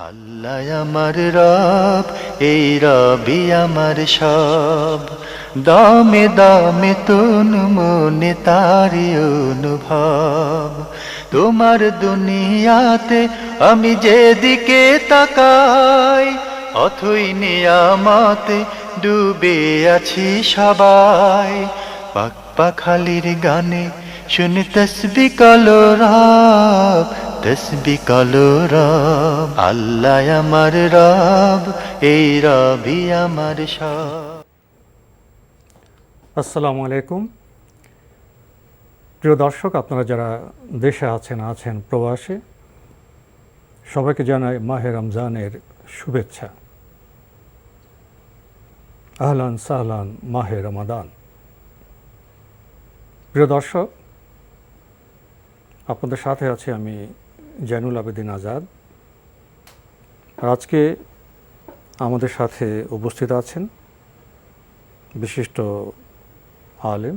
আল্লাহ আমার রব, এই রবি আমার সব। দামে দামে তুন মনে তারি অনুভব। তোমার দুনিয়াতে আমি যেদিকে তাকাই, অথই নিয়ামতে ডুবে আছি সবাই। পাক পাখালির গানে শুনে তসবি কলো রব, তসবি কলো রব। আল্লাহ আমার রব, এই রবি আমার সব। আসসালামু আলাইকুম। প্রিয় দর্শক, আপনারা যারা দেশে আছেন প্রবাসে, সবাইকে জানাই মাহে রমজানের শুভেচ্ছা। আহলান সাহলান মাহে রমাদান। প্রিয় দর্শক, আপনাদের সাথে আছি আমি জয়নুল আবেদিন আজাদ। আর আজকে আমাদের সাথে উপস্থিত আছেন বিশিষ্ট আলেম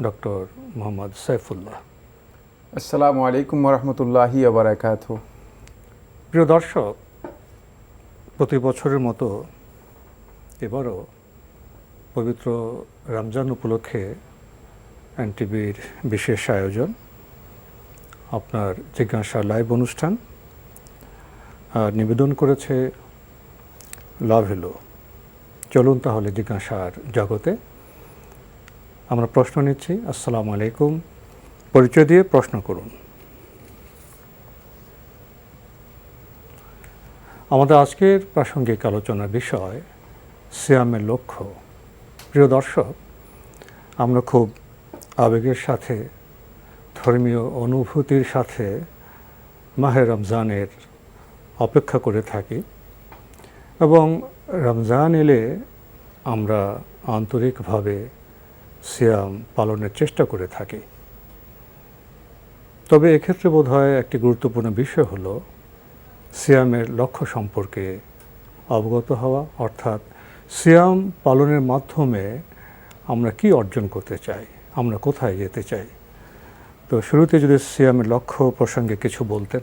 ডক্টর মোহাম্মদ সাইফুল্লাহ। আসসালামু আলাইকুম ওরহমতুল্লাহি ওয়া বারাকাতুহু। প্রিয় দর্শক, প্রতি বছরের মতো এবারও পবিত্র রমজান উপলক্ষে এনটিভির বিশেষ আয়োজন, আপনার জিজ্ঞাসা লাইভ অনুষ্ঠান নিবেদন করেছে লাভ এলো। চলুন তাহলে জিজ্ঞাসার জগতে। আমরা প্রশ্ন নিচ্ছি। আসসালামু আলাইকুম, পরিচয় দিয়ে প্রশ্ন করুন। আমাদের আজকের প্রাসঙ্গিক আলোচনার বিষয় সিয়ামের লক্ষ্য। প্রিয় দর্শক, আমরা খুব আবেগের সাথে, ধর্মীয় অনুভূতির সাথে মাহে রমজানের অপেক্ষা করে থাকি এবং রমজান এলে আমরা আন্তরিকভাবে সিয়াম পালনের চেষ্টা করে থাকি। তবে এক্ষেত্রে বোধহয় একটি গুরুত্বপূর্ণ বিষয় হলো সিয়ামের লক্ষ্য সম্পর্কে অবগত হওয়া, অর্থাৎ সিয়াম পালনের মাধ্যমে আমরা কি অর্জন করতে চাই, আমরা কোথায় যেতে চাই। তো শুরুতে যদি সিয়ামের লক্ষ্য প্রসঙ্গে কিছু বলতেন।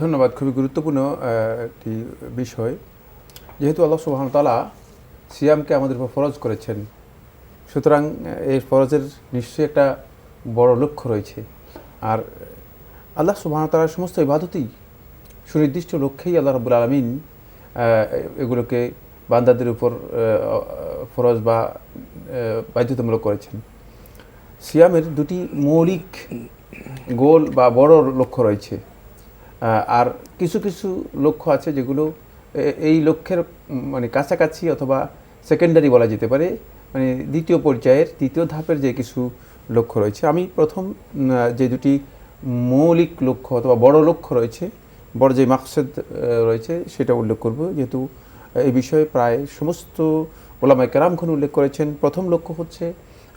ধন্যবাদ। খুবই গুরুত্বপূর্ণ একটি বিষয়। যেহেতু আল্লাহ সুবহানাহু ওয়া তাআলা সিয়ামকে আমাদের উপর ফরজ করেছেন, সুতরাং এই ফরজের নিশ্চয়ই একটা বড় লক্ষ্য রয়েছে। আর আল্লাহ সুবহানাহু ওয়া তাআলার সমস্ত ইবাদতই সুনির্দিষ্ট লক্ষ্যেই আল্লাহ রাব্বুল আলামিন এগুলোকে বান্দাদের উপর ফরজ বা বাধ্যতামূলক করেছেন। সিয়ামের দুটি মৌলিক গোল বা বড় লক্ষ্য রয়েছে, আর কিছু কিছু লক্ষ্য আছে যেগুলো এই লক্ষ্যের মানে কাছাকাছি অথবা সেকেন্ডারি বলা যেতে পারে, মানে দ্বিতীয় পর্যায়ের, তৃতীয় ধাপের যে কিছু লক্ষ্য রয়েছে। আমি প্রথম যে দুটি মৌলিক লক্ষ্য অথবা বড় লক্ষ্য রয়েছে, বড় যে মাকসাদ রয়েছে সেটা উল্লেখ করব, যেহেতু এই বিষয়ে প্রায় সমস্ত ওলামায়ে কেরামগণ উল্লেখ করেছেন। প্রথম লক্ষ্য হচ্ছে,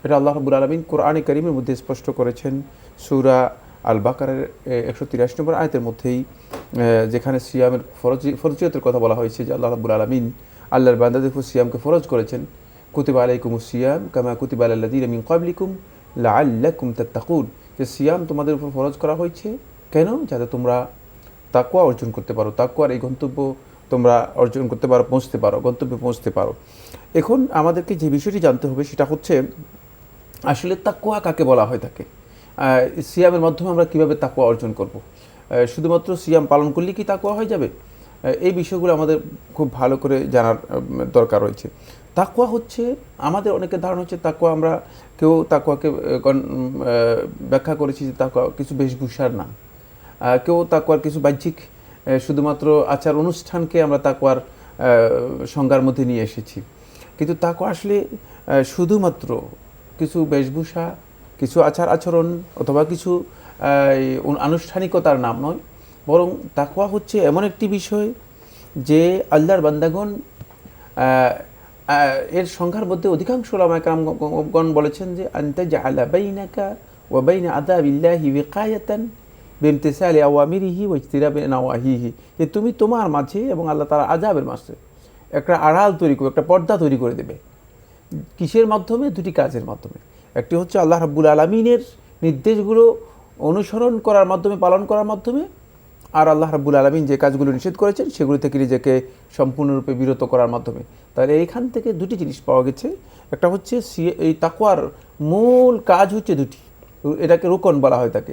এটা আল্লাহ রাব্বুল আলামিন কোরআনে কারীমের মধ্যে স্পষ্ট করেছেন, সূরা আল বাকারার 183 নম্বর আয়াতের মধ্যেই, যেখানে সিয়ামের ফরজিয়তের কথা বলা হয়েছে, যে আল্লাহ রাব্বুল আলামিন আল্লাহর বান্দাদের উপর সিয়ামকে ফরজ করেছেন। কুতিবা আলাইকুমুস সিয়াম কামা কুতিবা আলাল লাযীনা মিন ক্বাবলিকুম লাআল্লাকুম তাত্তাকুন, যে সিয়াম তোমাদের উপর ফরজ করা হয়েছে কেন? যাতে তোমরা তাকওয়া অর্জন করতে পারো, তাকওয়ার এই গন্তব্য তোমরা অর্জন করতে পারো, পৌঁছতে পারো, গন্তব্যে পৌঁছতে পারো। এখন আমাদেরকে যে বিষয়টি জানতে হবে সেটা হচ্ছে, আসলে তাকওয়া কাকে বলা হয়ে থাকে, সিয়ামের মাধ্যমে আমরা কিভাবে তাকওয়া অর্জন করব। শুধুমাত্র সিয়াম পালন করলে কি তাকওয়া হয়ে যাবে? এই বিষয়গুলো আমাদের খুব ভালো করে জানার দরকার রয়েছে। তাকওয়া হচ্ছে, আমাদের অনেকের ধারণা হচ্ছে তাকওয়া, আমরা কেউ তাকওয়াকে ব্যাখ্যা করেছি যে তাকওয়া কিছু বেশভূষার নাম, কেউ তাকওয়ার কিছু বাহ্যিক শুধুমাত্র আচার অনুষ্ঠানকে আমরা তাকওয়ার সংজ্ঞার মধ্যে নিয়ে এসেছি। কিন্তু তাকওয়া আসলে শুধুমাত্র কিছু বেশভূষা, কিছু আচার আচরণ অথবা কিছু আনুষ্ঠানিকতার নাম নয়, বরং তাকওয়া হচ্ছে এমন একটি বিষয় যে আল্লাহর বান্দাগণ এর সংখ্যার মধ্যে অধিকাংশ উলামায়ে কেরামগণ বলেছেন যে আনতা জাআলা বাইনাকা ওয়া বাইনা আযাবিল্লাহি ওয়িকায়াতান বিইমতিসালি আওয়ামিরিহি ওয়া ইজতিনাবি নাওয়াহিহি, যে তুমি তোমার মাঝে এবং আল্লাহ তাআলার আযাবের মাঝে একটা আড়াল তৈরি করে, একটা পর্দা তৈরি করে দেবে। কিসের মাধ্যমে? দুটি কাজের মাধ্যমে। একটি হচ্ছে আল্লাহ রাব্বুল আলামিনের নির্দেশগুলো অনুসরণ করার মাধ্যমে, পালন করার মাধ্যমে, আর আল্লাহ রাব্বুল আলামিন যে কাজগুলো নিষেধ করেছেন সেগুলো থেকে নিজেকে সম্পূর্ণরূপে বিরত করার মাধ্যমে। তাহলে এইখান থেকে দুটি জিনিস পাওয়া গেছে। একটা হচ্ছে এই তাকওয়ার মূল কাজ হচ্ছে দুটি, এটাকে রুকন বলা হয় তাকে।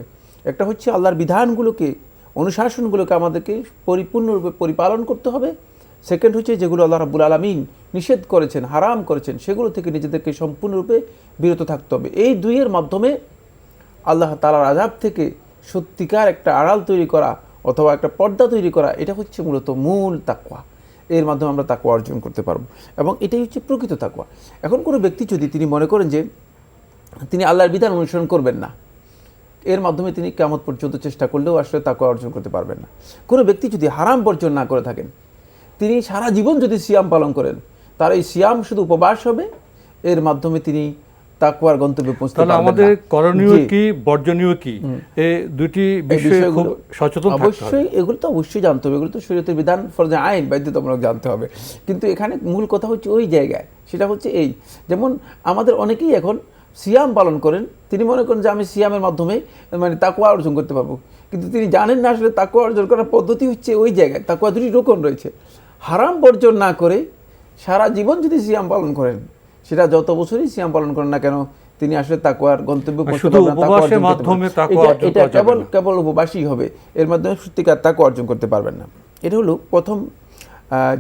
একটা হচ্ছে আল্লাহর বিধানগুলোকে, অনুশাসনগুলোকে আমাদেরকে পরিপূর্ণরূপে পরিপালন করতে হবে। সেকেন্ড হচ্ছে যেগুলো আল্লাহ রাব্বুল আলামিন নিষেধ করেছেন, হারাম করেছেন, সেগুলো থেকে নিজেদেরকে সম্পূর্ণরূপে বিরত থাকতে হবে। এই দুইয়ের মাধ্যমে আল্লাহ তাআলার আযাব থেকে সত্যিকার একটা আড়াল তৈরি করা অথবা একটা পর্দা তৈরি করা, এটা হচ্ছে মূলত মূল তাকওয়া। এর মাধ্যমে আমরা তাকওয়া অর্জন করতে পারবো এবং এটাই হচ্ছে প্রকৃত তাকওয়া। এখন কোনো ব্যক্তি যদি তিনি মনে করেন যে তিনি আল্লাহর বিধান অনুসরণ করবেন না, এর মাধ্যমে তিনি কিয়ামত পর্যন্ত চেষ্টা করলেও আসলে তাকওয়া অর্জন করতে পারবেন না। কোনো ব্যক্তি যদি হারাম বর্জন না করে থাকেন, তিনি সারা জীবন যদি সিয়াম পালন করেন, তার এই সিয়াম শুধু উপবাস হবে, এর মাধ্যমে তিনি তাকওয়ার গন্তব্যে পৌঁছতে পারবেন না। আমাদের করণীয় কি, বর্জনীয় কি, এই দুটি বিষয়ে খুব সচেতন থাকতে হবে। অবশ্যই এগুলো তো অবশ্যই জানতে হবে, এগুলো তো শরীয়তের বিধান, ফরজে আইন, বাধ্যতামূলক জানতে হবে। কিন্তু এখানে মূল কথা হচ্ছে ওই জায়গায়, সেটা হচ্ছে এই, যেমন আমাদের অনেকেই এখন সিয়াম পালন করেন, তিনি মনে করেন যে আমি সিয়ামের মাধ্যমে মানে তাকওয়া অর্জন করতে পারবো, কিন্তু তিনি জানেন না আসলে তাকওয়া অর্জন করার পদ্ধতি হচ্ছে ওই জায়গায়। তাকওয়া দুটি রকম রয়েছে। হারাম বর্জন না করে সারা জীবন যদি সিয়াম পালন করেন, সেটা যত বছরই সিয়াম পালন করেন না কেন, তিনি আসলে তাকওয়ার গন্তব্যে পৌঁছতে পারবেন না। এটা কেবল উপবাসই হবে, এর মাধ্যমে সত্যিকার তাকওয়া অর্জন করতে পারবেন না। এটা হলো প্রথম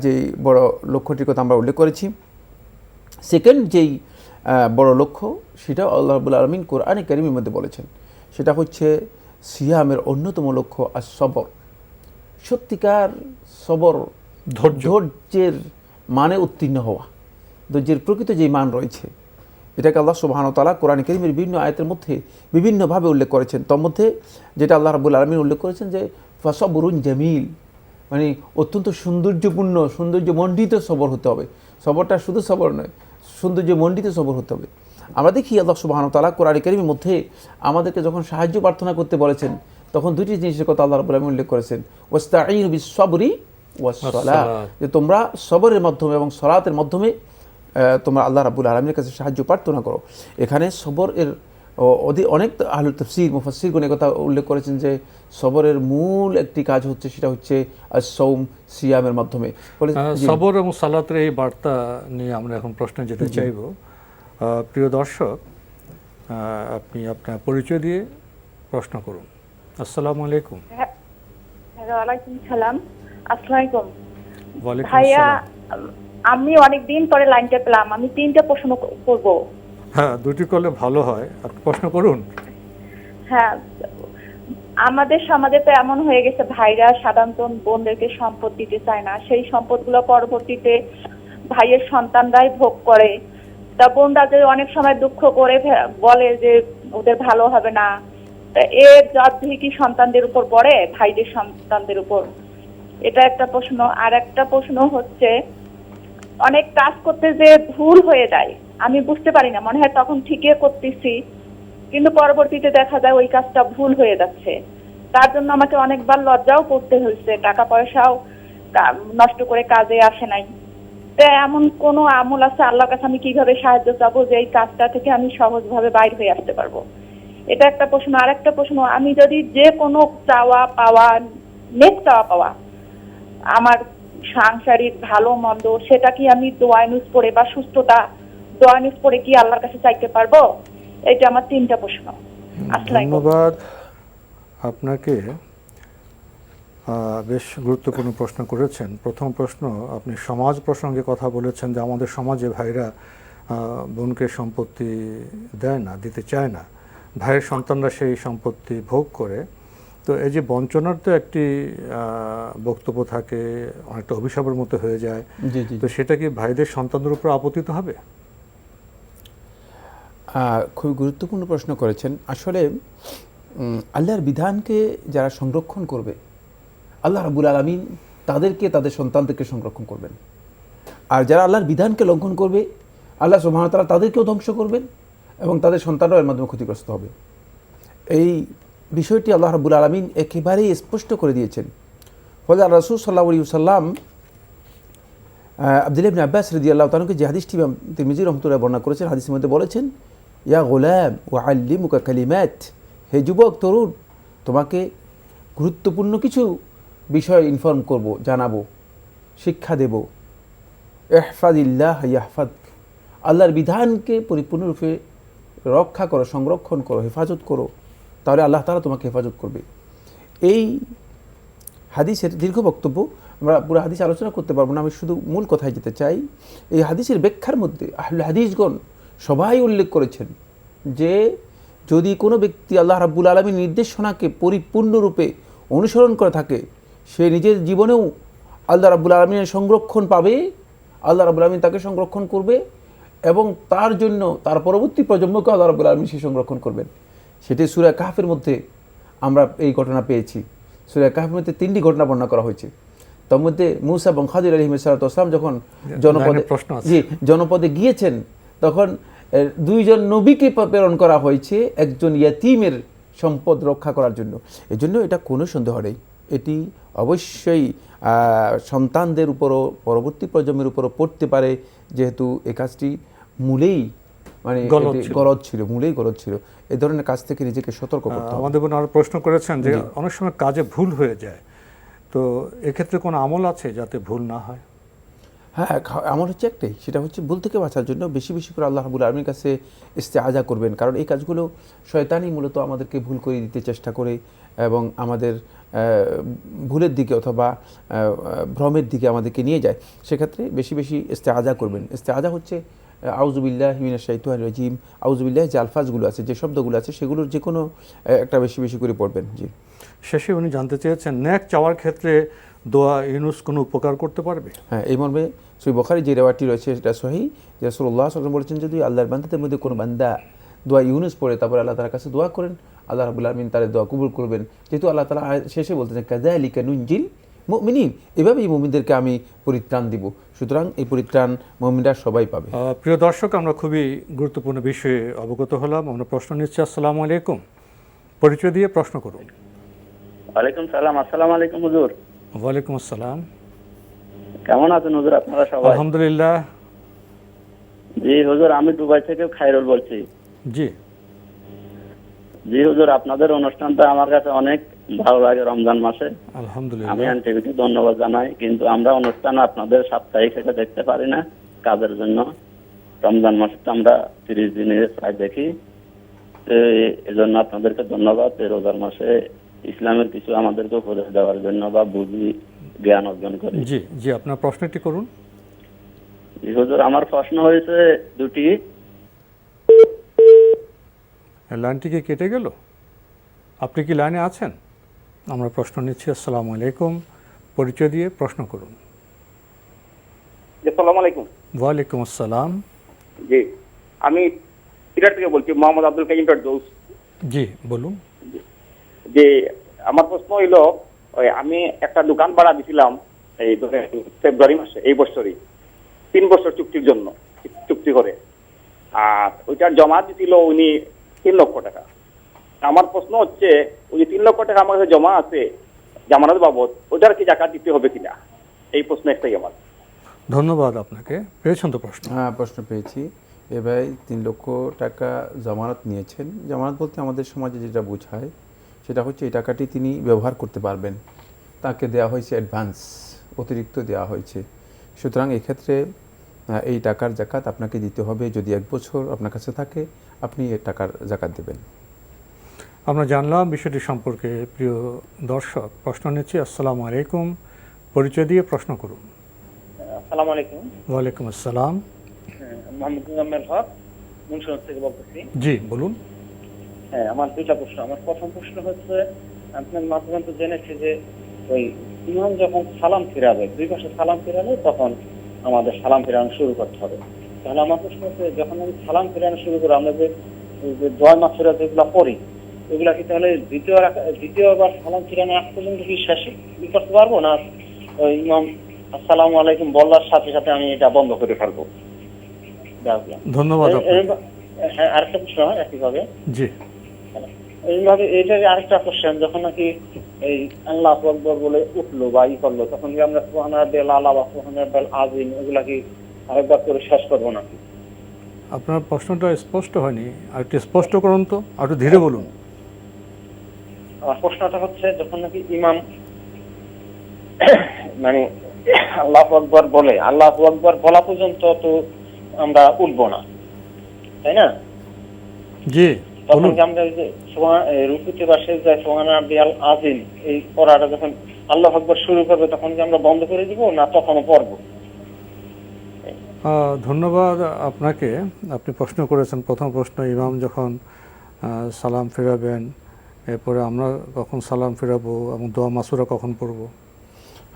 যে বড় লক্ষ্যটির কথা আমরা উল্লেখ করেছি। সেকেন্ড যেই বড় লক্ষ্য, সেটা আল্লাহ রাব্বুল আলামিন কোরআনে কারীমের মধ্যে বলেছেন, সেটা হচ্ছে সিয়ামের অন্যতম লক্ষ্য আস-সবর। সত্যিকার সবর, ধৈর্যের মানে উত্তীর্ণ হওয়া, ধৈর্যের প্রকৃত যে মান রয়েছে, এটাকে আল্লাহ সুবহানাহু ওয়া তাআলা কোরআনে কারীমের বিভিন্ন আয়াতের মধ্যে বিভিন্নভাবে উল্লেখ করেছেন। তার মধ্যে যেটা আল্লাহ রাব্বুল আলামিন উল্লেখ করেছেন যে ফাসাবরুন জামিল, মানে অত্যন্ত সৌন্দর্যপূর্ণ, সৌন্দর্যমণ্ডিত সবর হতে হবে। সবরটা শুধু সবর নয়, সৌন্দর্যমণ্ডিত সবর হতে হবে। আমরা দেখি আল্লাহ সুবহানাহু ওয়া তাআলা কোরআনে কারীমের মধ্যে আমাদেরকে যখন সাহায্য প্রার্থনা করতে বলেছেন, তখন দুটি জিনিসের কথা আল্লাহ রাব্বুল আলামিন উল্লেখ করেছেন, ওয়াস্তাঈনু বিস-সাবরি ওয়াস-সালাহ, যে তোমরা সবরের মাধ্যমে এবং সালাতের মাধ্যমে তোমরা আল্লাহ রাব্বুল আলামিনের কাছে সাহায্য প্রার্থনা করো। এখানে সবর এর অনেক আহলুল তাফসীর, মুফাসসিরগণ কথা উল্লেখ করেছেন যে সবরের মূল একটি কাজ হচ্ছে, সেটা হচ্ছে আস-সাওম, সিয়ামের মাধ্যমে। সবর এবং সালাতের এই বার্তা নিয়ে আমরা এখন প্রশ্নে যেতে চাইব। প্রিয় দর্শক, আপনি আপনার পরিচয় দিয়ে প্রশ্ন করুন। আসসালামু আলাইকুম। ওয়ালাইকুম সালাম। আসসালামু আলাইকুম। ওয়ালাইকুম ভাইয়া, আসসালাম। আমি অনেক দিন পরে লাইনটা পেলাম, আমি 3টা প্রশ্ন করব। হ্যাঁ, দুটি করলে ভালো হয়, আপনি প্রশ্ন করুন। হ্যাঁ, আমাদের সমাজে তো এমন হয়ে গেছে, ভাইরা সাধারণত বোনদেরকে সম্পদ দিতে চায় না, সেই সম্পদগুলো পরবর্তীতে ভাইয়ের সন্তানরাই ভোগ করে। তা বোনরা যে অনেক সময় দুঃখ করে বলে যে ওদের ভালো হবে না, এর জবাবদিহি কি সন্তানদের উপর পড়ে, ভাইদের সন্তানদের উপর? এটা একটা প্রশ্ন। আর একটা প্রশ্ন হচ্ছে, অনেক কাজ করতে যে ভুল হয়ে যায়, আমি বুঝতে পারি না, মনে হয় তখন ঠিকই করতেছি, কিন্তু পরবর্তীতে দেখা যায় ওই কাজটা ভুল হয়ে যাচ্ছে। তার জন্য আমাকে অনেকবার লজ্জাও করতে হয়েছে, টাকা পয়সাও নষ্ট করে কাজে আসে নাই। তো এমন কোন আমল আছে আল্লাহর কাছে আমি কিভাবে সাহায্য চাবো যে এই কাজটা থেকে আমি সহজভাবে বাইরে হয়ে আসতে পারবো? এটা একটা প্রশ্ন। আর একটা প্রশ্ন, আমি যদি যে কোনো চাওয়া পাওয়া, নেক চাওয়া পাওয়া, আমার সাংসারিক ভালো মন্দ, সেটা কি আমি দোয়া নুজ পড়ে বা সুস্থতা দোয়া নুজ পড়ে কি আল্লাহর কাছে চাইতে পারবো? এটা আমার 3টা প্রশ্ন। ধন্যবাদ আপনাকে। বেশ গুরুত্বপূর্ণ প্রশ্ন করেছেন। প্রথম প্রশ্ন, আপনি সমাজ প্রসঙ্গে কথা বলেছেন যে আমাদের সমাজে ভাইরা বোনকে সম্পত্তি দেয় না, দিতে চায় না, ভাইয়ের সন্তানরা সেই সম্পত্তি ভোগ করে। তো এই যে বঞ্চনার তো একটি বক্তব্য থাকে, অনেকটা অভিশাপের মতো হয়ে যায়। তো সেটা কি ভাইদের সন্তানদের উপর আপতিত হবে? খুব গুরুত্বপূর্ণ প্রশ্ন করেছেন। আসলে আল্লাহর বিধানকে যারা সংরক্ষণ করবে, আল্লাহ রাব্বুল আলামিন তাদেরকে, তাদের সন্তানদেরকে সংরক্ষণ করবেন। আর যারা আল্লাহর বিধানকে লঙ্ঘন করবে, আল্লাহ সুবহানাহু ওয়া তাআলা তাদেরকেও ধ্বংস করবেন এবং তাদের সন্তানরাও এর মাধ্যমে ক্ষতিগ্রস্ত হবে। এই বিষয়টি আল্লাহ রাব্বুল আলামিন একেবারেই স্পষ্ট করে দিয়েছেন। ফলে রাসূল সাল্লাল্লাহু আলাইহি ওয়াসাল্লাম আব্দুল্লাহ ইবনে আব্বাস রাদিয়াল্লাহু তাআলা যে হাদিসটি তিরমিজি রাহমাতুল্লাহ বর্ণনা করেছেন, হাদিসের মধ্যে বলেছেন, ইয়া গোলাম উআল্লিমুকা কালিমাত, হে যুবক তরুণ, তোমাকে গুরুত্বপূর্ণ কিছু বিষয় ইনফর্ম করব, জানাবো, শিক্ষা দেব। ইহফাজিল্লাহ ইয়াহফাদ, আল্লাহর বিধানকে পরিপূর্ণরূপে রক্ষা করো, সংরক্ষণ করো, হেফাজত করো, তাহলে আল্লাহ তাআলা তোমাকে হেফাজত করবে। এই হাদিসের দীর্ঘ বক্তব্য, আমরা পুরো হাদিস আলোচনা করতে পারবো না, আমি শুধু মূল কথায় যেতে চাই। এই হাদিসের ব্যাখ্যার মধ্যে আহলে হাদিসগণ সবাই উল্লেখ করেছেন যে যদি কোনো ব্যক্তি আল্লাহ রাব্বুল আলামিনের নির্দেশনাকে পরিপূর্ণরূপে অনুসরণ করে থাকে, সে নিজের জীবনেও আল্লাহ রাব্বুল আলামিনের সংরক্ষণ পাবে, আল্লাহ রাব্বুল আলামিন তাকে সংরক্ষণ করবে, এবং তার জন্য তার পরবর্তী প্রজন্মকে আল্লাহ রাব্বুল আলামিন সে সংরক্ষণ করবেন। সেটি সূরা কাহফের মধ্যে আমরা এই ঘটনা পেয়েছি। সূরা কাহফের মধ্যে 3টি ঘটনা বর্ণনা করা হয়েছে। তার মধ্যে মূসা এবং খাদির আলাইহিসসালাম যখন জনপদে গিয়েছেন, তখন 2 জন নবীকে প্রেরণ করা হয়েছে একজন ইয়াতীমের সম্পদ রক্ষা করার জন্য। এজন্য এটা কোনো সন্দেহ নেই, এটি অবশ্যই সন্তানদের উপরও পরবর্তী প্রজন্মের উপরও পড়তে পারে, যেহেতু এই কাজটি মূলেই মানে গলদ ছিল, মূলেই গলদ ছিল। এই ধরনের কাজ থেকে নিজেকে সতর্ক করতে হবে। আমাদের বোন আরো প্রশ্ন করেছেন যে অনেক সময় কাজে ভুল হয়ে যায়, তো এক্ষেত্রে কোনো আমল আছে যাতে ভুল না হয়? হ্যাঁ, আমল হচ্ছে একটাই, সেটা হচ্ছে ভুল থেকে বাঁচার জন্য বেশি বেশি করে আল্লাহ রাব্বুল আলামিনের কাছে ইস্তেআজা করবেন। কারণ এই কাজগুলো শয়তানই মূলত আমাদেরকে ভুল করে দিতে চেষ্টা করে এবং আমাদের ভুলের দিকে অথবা ভ্রমের দিকে আমাদেরকে নিয়ে যায়। সেক্ষেত্রে বেশি বেশি ইস্তেআজা করবেন। ইস্তেআজা হচ্ছে আউযুবিল্লাহি মিনাশ শাইতানির রাজিম, আউযুবিল্লাহ, যে আলফাজগুলো আছে, যে শব্দগুলো আছে, সেগুলোর যে কোনো একটা বেশি বেশি করে পড়বেন। জি, শেষে উনি জানতে চেয়েছেন নেক চাওয়ার ক্ষেত্রে দোয়া ইউনুস কোনো উপকার করতে পারবে? হ্যাঁ, এই মর্মে সহিহ বুখারী যে রিওয়ায়াতটি রয়েছে সেটা সহিহ, যে রাসূলুল্লাহ সাল্লাল্লাহু আলাইহি ওয়াসাল্লাম বলেছেন যদি আল্লাহর বান্দাদের মধ্যে কোনো বান্দা দোয়া ইউনুস পড়ে তারপর আল্লাহ তাআলার কাছে দোয়া করেন, আল্লাহ রাব্বুল আলামিন তার দোয়া কবুল করবেন। যেহেতু আল্লাহ তাআলা শেষে বলতেছেন কাযালিকা নুনজিল মুমিনিন, এভাবেই মুমিনদেরকে আমি পরিত্রাণ দিব। সুতরাং এই পরিত্রাণ মুমিনরা সবাই পাবে। প্রিয় দর্শক, আমরা খুবই গুরুত্বপূর্ণ বিষয়ে অবগত হলাম। আমরা প্রশ্ন নিচ্ছি। আসসালামু আলাইকুম, পরিচয় দিয়ে প্রশ্ন করুন। ওয়ালাইকুম সালাম। আসসালামু আলাইকুম হুজুর। ওয়ালাইকুম আসসালাম। কেমন আছেন হুজুর আপনারা সবাই? আলহামদুলিল্লাহ। জি হুজুর, আমি দুবাই থেকে খায়রুল বলছি। জি জি হুজুর, আপনাদের অনুষ্ঠানটা আমার কাছে অনেক ভালো লাগে রমজান মাসে। আমি আলহামদুলিল্লাহ। এনটিভিকে ধন্যবাদ জানাই, কিন্তু আমরা অনুষ্ঠান আপনাদের সাপ্তাহিক সেটা দেখতে পারি না কাজের জন্য। রমজান মাসে তো আমরা 30 দিনে প্রায় দেখি, এজন্য আপনাদেরকে ধন্যবাদ। এই রোজার মাসে ইসলামের কিছু আমাদেরকে উপদেশ দেওয়ার জন্য বা বুঝি জ্ঞান অর্জন করি। জি জি, আপনার প্রশ্নটি করুন। জি হুজুর, আমার প্রশ্ন হয়েছে দুটি। লাইনটি কি কেটে গেল? আপনি কি লাইনে আছেন? আমরা প্রশ্ন নিচ্ছি। আসসালামু আলাইকুম, পরিচয় দিয়ে প্রশ্ন করুন। আসসালামু আলাইকুম। ওয়ালাইকুম আসসালাম। জি, আমি সিলেট থেকে বলছি, মোহাম্মদ আব্দুল কাইম ফেরদৌস। জি বলুন। যে আমার প্রশ্ন হইল, আমি একটা দোকান ভাড়া দিছিলাম এই ফেব্রুয়ারি মাসে এই বছরই, 3 বছর চুক্তির জন্য চুক্তি করে, আর ওইটার জমা দিছিল উনি 3 লক্ষ টাকা। আমার প্রশ্ন হচ্ছে ওই যে 3 লক্ষ টাকা আমার কাছে জমা আছে জামানত বাবদ, ওটার কি জাকাত দিতে হবে কিনা, এই প্রশ্ন একটাই আমার। ধন্যবাদ আপনাকে। পেয়েছেন তো প্রশ্ন? হ্যাঁ, প্রশ্ন পেয়েছি। এবার 3 লক্ষ টাকা জামানত নিয়েছেন। জামানত বলতে আমাদের সমাজে যেটা বোঝায় সেটা হচ্ছে এই টাকাটি তিনি ব্যবহার করতে পারবেন, তাকে দেওয়া হয়েছে অ্যাডভান্স, অতিরিক্ত দেওয়া হয়েছে। সুতরাং এক্ষেত্রে এই টাকার জাকাত আপনাকে দিতে হবে। যদি 1 বছর আপনার কাছে থাকে আপনি এই টাকার জাকাত দেবেন। আমরা জানলাম বিষয়টি সম্পর্কে। প্রিয় দর্শক, প্রশ্ন নিচ্ছি। আসসালামু আলাইকুম, পরিচয় দিয়ে প্রশ্ন করুন। আসসালামু আলাইকুম। ওয়ালাইকুম আসসালাম। মোহাম্মদ মুজাম্মেল হক, মুন্সিগঞ্জ থেকে বলতেছি। জি বলুন। হ্যাঁ, আমার 2টা প্রশ্ন। আমার প্রথম প্রশ্ন হচ্ছে, আপনার মাধ্যমে তো জেনেছি যে ওই ইমাম যখন সালাম ফিরাবে, 2 পাশে সালাম ফিরালে তখন আমাদের সালাম ফিরানো শুরু করতে হবে। তাহলে আমার প্রশ্ন হচ্ছে, যখন আমি সালাম ফিরানো শুরু করি, আমরা যে দোয়া মাগফিরা যেগুলো পড়ি, এগুলা কি তাহলে দ্বিতীয়বার সালাম ফিরানো আগ পর্যন্ত কি শেষ করতে পারবো, না ওই ইমাম আসসালামু আলাইকুম বলার সাথে সাথে আমি এটা বন্ধ করে ফেলবো? ধন্যবাদ। হ্যাঁ, আরেকটা প্রশ্ন হয় একইভাবে। জি, এইভাবে এইটার আরেকটা কোশ্চেন, যখন নাকি এই আল্লাহু আকবার বলে উঠলো বা করলো, তখন কি আমরা সুবহানাল্লাহিল আলা বা সুবহানাল্লাহিল আযীম এগুলা কি আরেকবার করে শেষ করবো নাকি? আপনার প্রশ্নটা স্পষ্ট হয়নি, আর একটু স্পষ্ট করুন তো, আর একটু ধীরে বলুন। আমার প্রশ্নটা হচ্ছে, যখন নাকি ইমাম মানে আল্লাহু আকবার বলে, আল্লাহু আকবার বলা পর্যন্ত তো আমরা উঠবো না, তাই না? জি তখন বলুন। কি আমরা ওই যে রুকুতে বা সেজদায় সুবহান রাব্বিয়াল আযীম এই পড়াটা যখন আল্লাহু আকবার শুরু করবে তখন কি আমরা বন্ধ করে দিব না তখনও পড়বো? ধন্যবাদ আপনাকে। আপনি প্রশ্ন করেছেন, প্রথম প্রশ্ন, ইমাম যখন সালাম ফেরাবেন, এরপরে আমরা কখন সালাম ফেরাবো এবং দোয়া মাসুরা কখন পড়বো?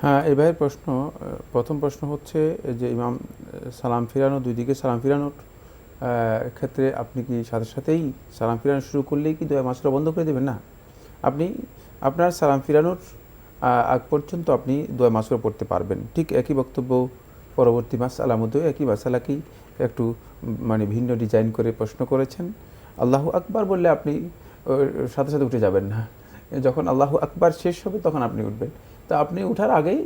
হ্যাঁ, এই ভাইয়ের প্রশ্ন, প্রথম প্রশ্ন হচ্ছে যে ইমাম সালাম ফিরানো, দুই দিকে সালাম ফিরানোর ক্ষেত্রে আপনি কি সাথে সাথেই সালাম ফিরানো শুরু করলেই কি দোয়া মাসুরা বন্ধ করে দেবেন? না, আপনি আপনার সালাম ফিরানোর আগ পর্যন্ত আপনি দোয়া মাসুরা পড়তে পারবেন। ঠিক একই বক্তব্য পরবর্তী মাসআলার মধ্যেও একই মাসআলাকেই একটু মানে ভিন্ন ডিজাইন করে প্রশ্ন করেছেন। আল্লাহু আকবার বললে আপনি সাথে সাথে উঠে যাবেন না, যখন আল্লাহু আকবার শেষ হবে তখন আপনি উঠবেন। তা আপনি ওঠার আগেই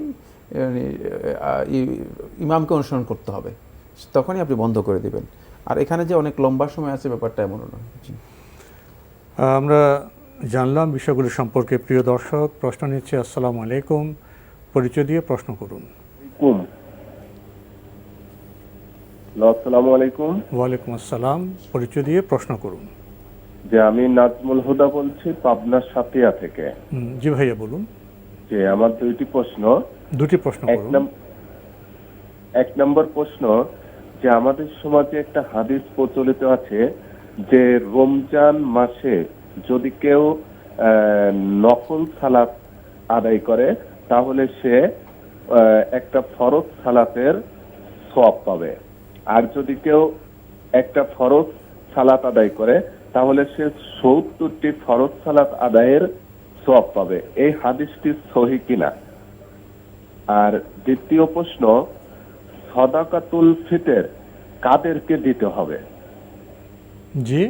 ইমামকে অনুসরণ করতে হবে, তখনই আপনি বন্ধ করে দেবেন। আর এখানে যে অনেক লম্বা সময় আছে ব্যাপারটা এমনও নয়। জি, আমরা জানলাম বিষয়গুলি সম্পর্কে। প্রিয় দর্শক, প্রশ্ন নিচ্ছে। আসসালামু আলাইকুম, পরিচয় দিয়ে প্রশ্ন করুন। আসসালামু আলাইকুম। ওয়ালাইকুম আসসালাম, পরিচয় দিয়ে প্রশ্ন করুন। যে আমি নাজমুল হুদা বলছি পাবনা সাতিয়া থেকে। জি ভাইয়া বলুন। যে আমার দুটি প্রশ্ন করুন। এক নম্বর প্রশ্ন, যে আমাদের সমাজে একটা হাদিস প্রচলিত আছে যে রমজান মাসে যদি কেউ নফল সালাত আদায় করে তাহলে সে একটা ফরজ সালাতের সওয়াব পাবে, আর যদি কেউ একটা ফরজ সালাত আদায় করে তাহলে সে ৭০টি ফরজ সালাত আদায়ের সওয়াব পাবে। এই হাদিসটি সহিহ কিনা? আর দ্বিতীয় প্রশ্ন, সাদাকাতুল ফিতর কাদেরকে দিতে হবে? জি,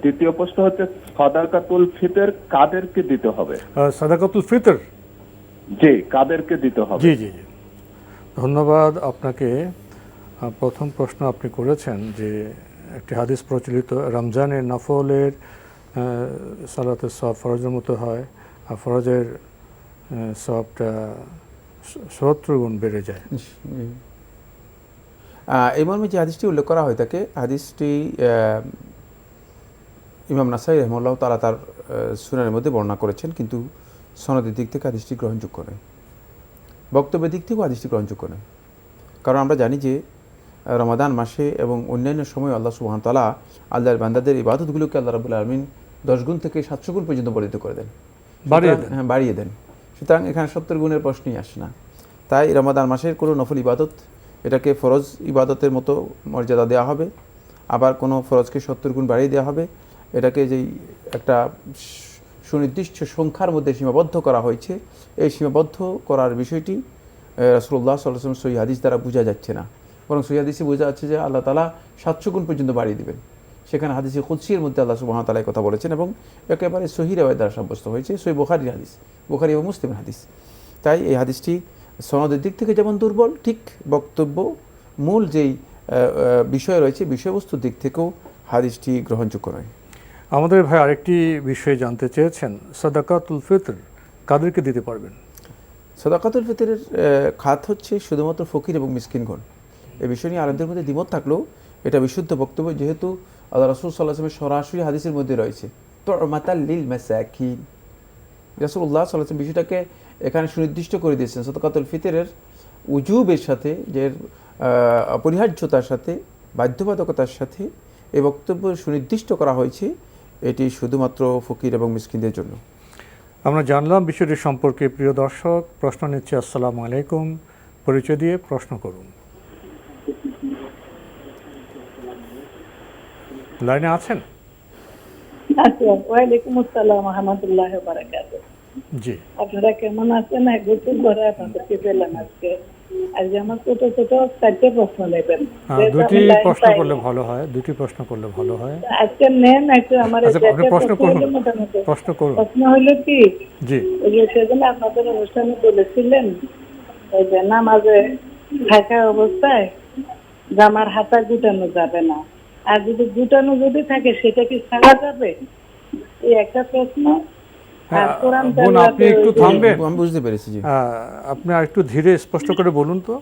দ্বিতীয় প্রশ্ন হচ্ছে সাদাকাতুল ফিতর কাদেরকে দিতে হবে? সাদাকাতুল ফিতর, জি, কাদেরকে দিতে হবে? জি জি জি, ধন্যবাদ আপনাকে। প্রথম প্রশ্ন আপনি করেছেন যে একটি হাদিস প্রচলিত, রমজানের নফলের সালাতের সওয়াব ফরজের মতো হয়, আর ফরজের সওয়াবটা ৭০ গুণ বেড়ে যায়। এই মর্মে যে হাদিসটি উল্লেখ করা হয় থাকে, হাদিসটি ইমাম নাসাই রাহিমাহুল্লাহ তাআলা তার সুনানের মধ্যে বর্ণনা করেছেন, কিন্তু সনদের দিক থেকে হাদিসটি গ্রহণযোগ্য নয়, বক্তব্যের দিক থেকেও হাদিসটি গ্রহণযোগ্য নয়। কারণ আমরা জানি যে রমাদান মাসে এবং অন্যান্য সময় আল্লাহ সুবহানাহু ওয়া তাআলা আল্লাহর বান্দাদের ইবাদতগুলোকে আল্লাহ রাব্বুল আলামিন ১০ গুণ থেকে ৭০০ গুণ পর্যন্ত বর্ধিত করে দেন, বাড়িয়ে দেন। সুতরাং এখানে ৭০ গুণের প্রশ্নই আসে না। তাই রমাদান মাসের কোনো নফল ইবাদত, এটাকে ফরজ ইবাদতের মতো মর্যাদা দেওয়া হবে, আবার কোনো ফরজকে ৭০ গুণ বাড়িয়ে দেওয়া হবে। এটাকে যেই একটা সুনির্দিষ্ট সংখ্যার মধ্যে সীমাবদ্ধ করা হয়েছে, এই সীমাবদ্ধ করার বিষয়টি রাসূলুল্লাহ সাল্লাল্লাহু আলাইহি ওয়াসাল্লাম সহিহ হাদিস দ্বারা বোঝা যাচ্ছে না, বরং সহিহ হাদিসে বোঝা যাচ্ছে যে আল্লাহ তাআলা ৭০০ গুণ পর্যন্ত বাড়িয়ে দিবেন। সেখানে হাদিসে কুদসির মধ্যে আল্লাহ সুবহানাহু ওয়া তাআলা কথা বলেছেন এবং একেবারে সহিহ রিওয়ায়াত দ্বারা সাব্যস্ত হয়েছে, সহিহ বুখারীর হাদিস, বুখারী এবং মুসলিমের হাদিস। তাই এই হাদিসটি সনদের দিক থেকে যেমন দুর্বল, ঠিক বক্তব্য মূল যেই বিষয় রয়েছে বিষয়বস্তুর দিক থেকেও হাদিসটি গ্রহণযোগ্য নয়। আমাদের ভাই আরেকটি বিষয় জানতে চেয়েছেন, সাদাকাতুল ফিতর কাদেরকে দিতে পারবেন? সাদাকাতুল ফিতরের খাত হচ্ছে শুধুমাত্র ফকির এবং মিসকিনগণ। এই বিষয় নিয়ে আলেমদের মধ্যে দ্বিমত থাকলেও এটা বিশুদ্ধ বক্তব্য, যেহেতু আল্লাহ রাসূল সাল্লাল্লাহু আলাইহি ওয়াসাল্লাম সরাসরি হাদিসের মধ্যে রয়েছে তু'মাতাল লিল মাসাকিন। রাসূলুল্লাহ সাল্লাল্লাহু আলাইহি ওয়াসাল্লাম বিষয়টাকে এখানে সুনির্দিষ্ট করে দিয়েছেন সাদাকাতুল ফিতরের উজুবের সাথে, যে অপরিহার্যতার সাথে, বাধ্যবাধকতার সাথে এই বক্তব্য সুনির্দিষ্ট করা হয়েছে, এটি শুধুমাত্র ফকির এবং মিসকিনদের জন্য। আমরা জানলাম বিষয়টি সম্পর্কে। প্রিয় দর্শক, প্রশ্ন নিচ্ছে। আসসালামু আলাইকুম, পরিচয় দিয়ে প্রশ্ন করুন। লাইনে আছেন? আচ্ছা, ওয়ালাইকুম আসসালাম ওয়া রাহমাতুল্লাহি ওয়া বারাকাতুহু। জি, আপনারা কেমন আছেন? একটু ঘরে আপনাদেরকে পেলাম আজকে। আজকে আমার ছোট ছোট 4টে প্রশ্ন নেবেন। দুটি প্রশ্ন করলে ভালো হয়, দুটি প্রশ্ন করলে ভালো হয়। আজকে নেন, একটু আমার প্রশ্ন করুন। প্রশ্ন হলো কি, জি, ওই যে সেদিন আপনাদের অনুষ্ঠানে বলেছিলেন ওই যে নামাজে থাকা অবস্থায় জামার হাতা গুটানো যাবে না, আর যদি গুটানো যদি থাকে সেটা কি ছাড়া যাবে? এই একটা প্রশ্ন। আর কোরআন বোন আপনি একটু তেলাওয়াতে থামবেন, আমি বুঝতে পেরেছি জি। আপনি আর একটু ধীরে স্পষ্ট করে বলুন তো।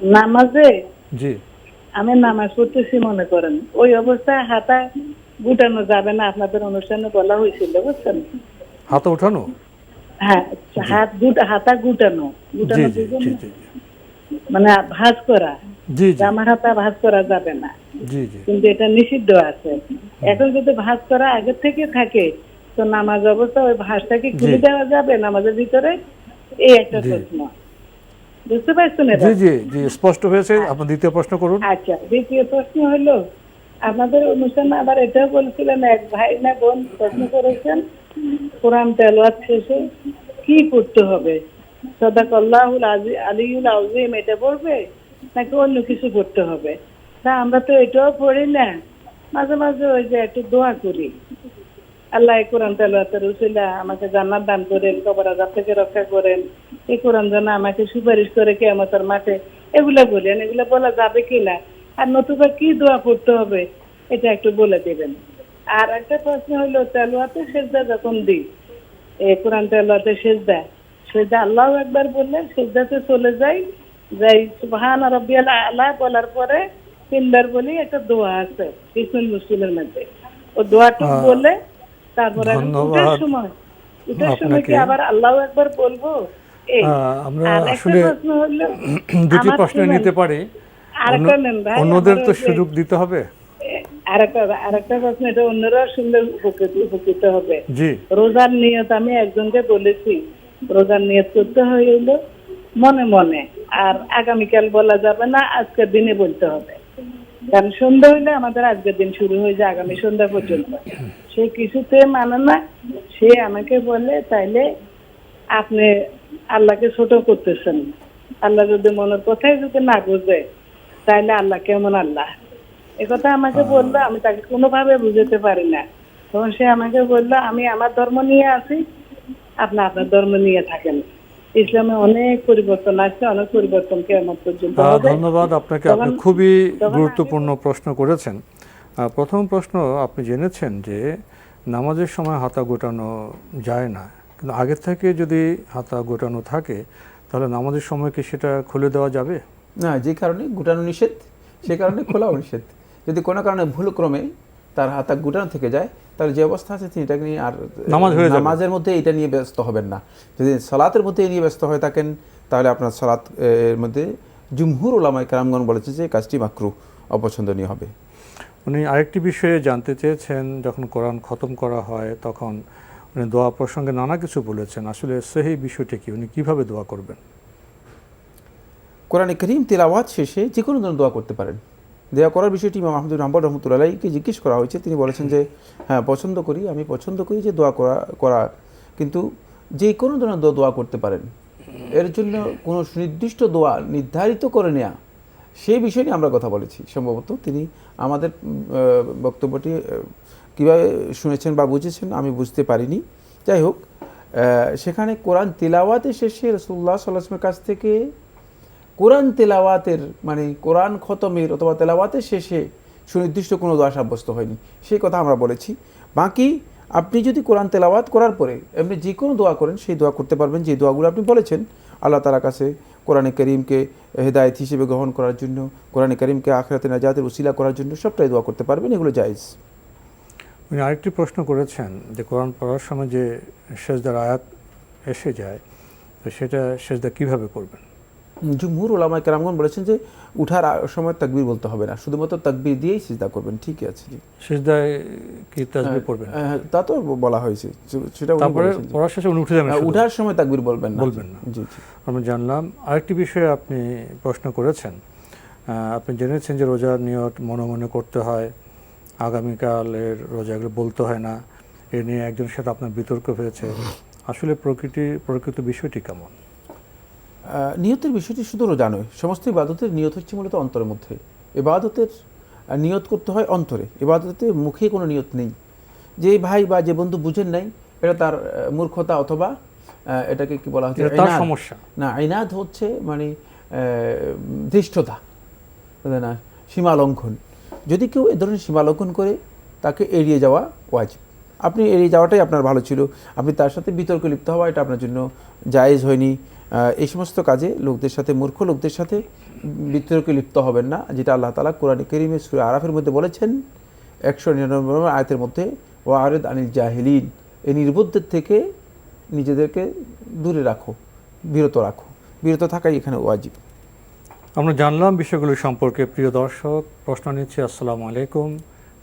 নামাজে জি, আমি নামাজ পড়তেছি মনে করেন, ওই অবস্থায় হাতা গুটানো যাবে না, আপনাদের অনুষ্ঠানে বলা হয়েছিল, বুঝছেন? হাতা উঠানো। হ্যাঁ, হাতা গুটানো জি গুটানো জি বুঝেন জি না? জি মানে ভাঁজ করা, জি জি জামার হাতা ভাঁজ করা যাবে না, জি জি কিন্তু এটা নিষিদ্ধ আছে। এখন যদি ভাঁজ করা আগে থেকে থাকে তো নামাজ অবস্থা ওই ভাঁজটাকে খুলে জি। দেওয়া যাবে নামাজের ভিতরে? এই একটা জি। প্রশ্ন, বুঝতে পারছেন এটা? জি জি জি স্পষ্ট হয়েছে। আপনার দ্বিতীয় প্রশ্ন করুন। আচ্ছা, দ্বিতীয় প্রশ্ন হলো, আপনাদের অনুষ্ঠানে আবার এটাও বলছিলেন, এক ভাই না বোন প্রশ্ন করেছেন কোরআন তেলাওয়াত শেষে কি করতে হবে, সাদাকাল্লাহুল আলিয়ুল আযীম এটা পড়বে নাকি অন্য কিছু করতে হবে? তা আমরা তো এটাও পড়ি না, মাঝে মাঝে ওই যে একটু দোয়া করি, আল্লাহ এই কোরআন তেলাওয়াতের উসিলা আমাকে জান্নাত দান করেন, কবর আযাব থেকে রক্ষা করেন, এই কোরআন যেন আমাকে সুপারিশ করে কিয়ামতের মাঠে, এগুলা বলেন। এগুলা বলা যাবে কিনা, আর নতুবা কি দোয়া করতে হবে এটা একটু বলে দেবেন। আর একটা প্রশ্ন হলো, তেলাওয়াতে সেজদা যখন দিই, এই কোরআন তেলাওয়াতে সেজদা আল্লাহু আকবার বললে সেজদাতে চলে যাই, সুবহান রাব্বিয়াল আলা বলার পরে তিনবার বলি একটা দোয়া আছে ইসমুল মুসলিমের মধ্যে, ও দোয়াটুকু বলে তারপরে আমি উঠার সময় কি আপনাকে। আবার আল্লাহু আকবার বলবো? এই আমরা আর একটা আসলে প্রশ্ন হলো, দুটি আমার প্রশ্ন শুনেন, নিতে পারি, আরেকটা নেন ভাই, অন্যদের তো আমার ওই যে- সুযোগ দিতে হবে। আরেকটা প্রশ্ন, এটা অন্যরা সুন্দর উপকৃত হবে। জি রোজার নিয়ত আমি একজনকে বলেছি, রোজার নিয়ত করতে হইলো মনে মনে, আর আগামীকাল বলা যাবে না, আজকের দিনে বলতে হবে, কারণ সন্ধ্যা হইলে আমাদের আজকের দিন শুরু হয়ে যায় আগামী সন্ধ্যা পর্যন্ত। সে কিছুতে মানে না, সে আমাকে বলে তাইলে আপনি আল্লাহকে ছোট করতেছেন, আল্লাহ যদি মনের কথাই যদি না বুঝে তাইলে আল্লাহ কেমন আল্লাহ, একথা আমাকে বললো। আমি তাকে কোনোভাবে বুঝাতে পারি না, তখন সে আমাকে বললো আমি আমার ধর্ম নিয়ে আছি, আপনি আপনার ধর্ম নিয়ে থাকেন। ইসলামে অনেক পরিবর্তন আছে, অনেক পরিবর্তন কিয়ামত পর্যন্ত হবে। ধন্যবাদ আপনাকে। আপনি তখন- খুবই তখন গুরুত্বপূর্ণ প্রশ্ন করেছেন। প্রথম প্রশ্ন, আপনি জেনেছেন যে নামাজের সময় হাতা গোটানো যায় না, কিন্তু আগে থেকে যদি হাতা গোটানো থাকে তাহলে নামাজের সময় কি সেটা খুলে দেওয়া যাবে? না, যে কারণে গুটানো নিষেধ সে কারণে খোলাও নিষেধ। যদি কোনো কারণে ভুলক্রমে তার হাতা গুটানো থেকে যায় তাহলে যে অবস্থা আছে তিনি এটাকে নিয়ে আর নামাজ হয়ে যাবে। নামাজের মধ্যে এটা নিয়ে ব্যস্ত হবেন না। যদি সালাতের মধ্যে এই নিয়ে ব্যস্ত হয়ে থাকেন তাহলে আপনার সালাত এর মধ্যে জুমহুর উলামায়ে কেরামগণ বলেছে যে কাজটি মাকরুহ, অপছন্দনীয় হবে। উনি আরেকটি বিষয়ে জানতে চেয়েছেন, যখন কোরআন খতম করা হয় তখন উনি দোয়া প্রসঙ্গে নানা কিছু বলেছেন, আসলে সেই বিষয়টা কি, উনি কিভাবে দোয়া করবেন? কোরআনে করিম তিলাওয়াত শেষে যে কোনো ধরনের দোয়া করতে পারেন। দোয়া করার বিষয়টি ইমাম আহমদ হাম্বল রহমতুল্লাহ আলাইহিকে জিজ্ঞেস করা হয়েছে, তিনি বলেছেন যে হ্যাঁ আমি পছন্দ করি যে দোয়া করা, কিন্তু যে কোনো ধরনের দোয়া করতে পারেন। এর জন্য কোনো সুনির্দিষ্ট দোয়া নির্ধারিত করে নেওয়া, সেই বিষয় নিয়ে আমরা কথা বলেছি। সম্ভবত তিনি আমাদের বক্তব্যটি কীভাবে শুনেছেন বা বুঝেছেন আমি বুঝতে পারিনি। যাই হোক, সেখানে কোরআন তিলাওয়াতের শেষে রাসূলুল্লাহ সাল্লাল্লাহু আলাইহি ওয়াসাল্লামের কাছ থেকে কোরআন তেলাওয়াতের মানে কোরআন খতমের অথবা তেলাওয়াতের শেষে সুনির্দিষ্ট কোনো দোয়া সাব্যস্ত হয়নি, সেই কথা আমরা বলেছি। বাকি আপনি যদি কোরআন তেলাওয়াত করার পরে এমনি যে কোনো দোয়া করেন সেই দোয়া করতে পারবেন, যে দোয়াগুলো আপনি বলেছেন আল্লাহ তাআলার কাছে কোরআনে কারীমকে হেদায়েত হিসেবে গ্রহণ করার জন্য, কোরআনে কারীমকে আখিরাতে নাজাতের উসিলা করার জন্য সবটাই দোয়া করতে পারবেন, এগুলো জায়েজ। উনি আরেকটি প্রশ্ন করেছেন যে কোরআন পড়ার সময় যে সেজদার আয়াত এসে যায় তো সেটা সেজদা কিভাবে করবেন? জুমহুর উলামায়ে কেরামগণ বলেছেন যে উঠার সময় তাকবীর বলতে হবে না, শুধুমাত্র তাকবীর দিয়েই সিজদা করবেন। ঠিকই আছে জি। সেজদায় কি তাসবিহ পড়বেন? তা তো বলা হয়েছে, সেটা উনি তারপরে বলেছেন যে পড়ার শেষে উনি উঠে যাবেন শুধু? উঠার সময় তাকবীর বলবেন না। বলবেন না। জি জি। আমরা জানলাম। আরেকটি বিষয়ে আপনি প্রশ্ন করেছেন, আপনি জেনেছেন যে রোজার নিয়ত মনে মনে করতে হয়, আগামীকালের রোজাগুলো বলতে হয় না, এ নিয়ে একজনের সাথে আপনার বিতর্ক হয়েছে, আসলে প্রকৃত বিষয়টি কেমন? নিয়তের বিষয়টি শুধু রোজা নয়, সমস্ত ইবাদতের নিয়ত হচ্ছে মূলত অন্তরের মধ্যে। ইবাদতের নিয়ত করতে হয় অন্তরে, ইবাদতের মুখে কোনো নিয়ত নেই। যে ভাই বা যে বন্ধু বুঝেন নাই এটা তার মূর্খতা, অথবা এটাকে কি বলা হচ্ছে, তার সমস্যা না। আইনাদ হচ্ছে মানে ধৃষ্টতা, না সীমা লঙ্ঘন। যদি কেউ এ ধরনের সীমা লঙ্ঘন করে তাকে এড়িয়ে যাওয়া ওয়াজিব। আপনি এড়িয়ে যাওয়াটাই আপনার ভালো ছিল। আপনি তার সাথে বিতর্কে লিপ্ত হওয়া এটা আপনার জন্য জায়েজ হয়নি। এই সমস্ত কাজে লোকদের সাথে, মূর্খ লোকদের সাথে বিতর্কে লিপ্ত হবেন না, যেটা আল্লাহ তাআলা কোরআনে কারীমে সূরা আরাফের মধ্যে বলেছেন 199 আয়াতের মধ্যে, ওয়ারিদ আনিল জাহিলিন, এই নির্বুদ্ধের থেকে নিজেদেরকে দূরে রাখো, বিরত রাখো। বিরত থাকাই এখানে ওয়াজিব। আমরা জানলাম বিষয়গুলো সম্পর্কে। প্রিয় দর্শক, প্রশ্ন নিচ্ছি। আসসালামু আলাইকুম,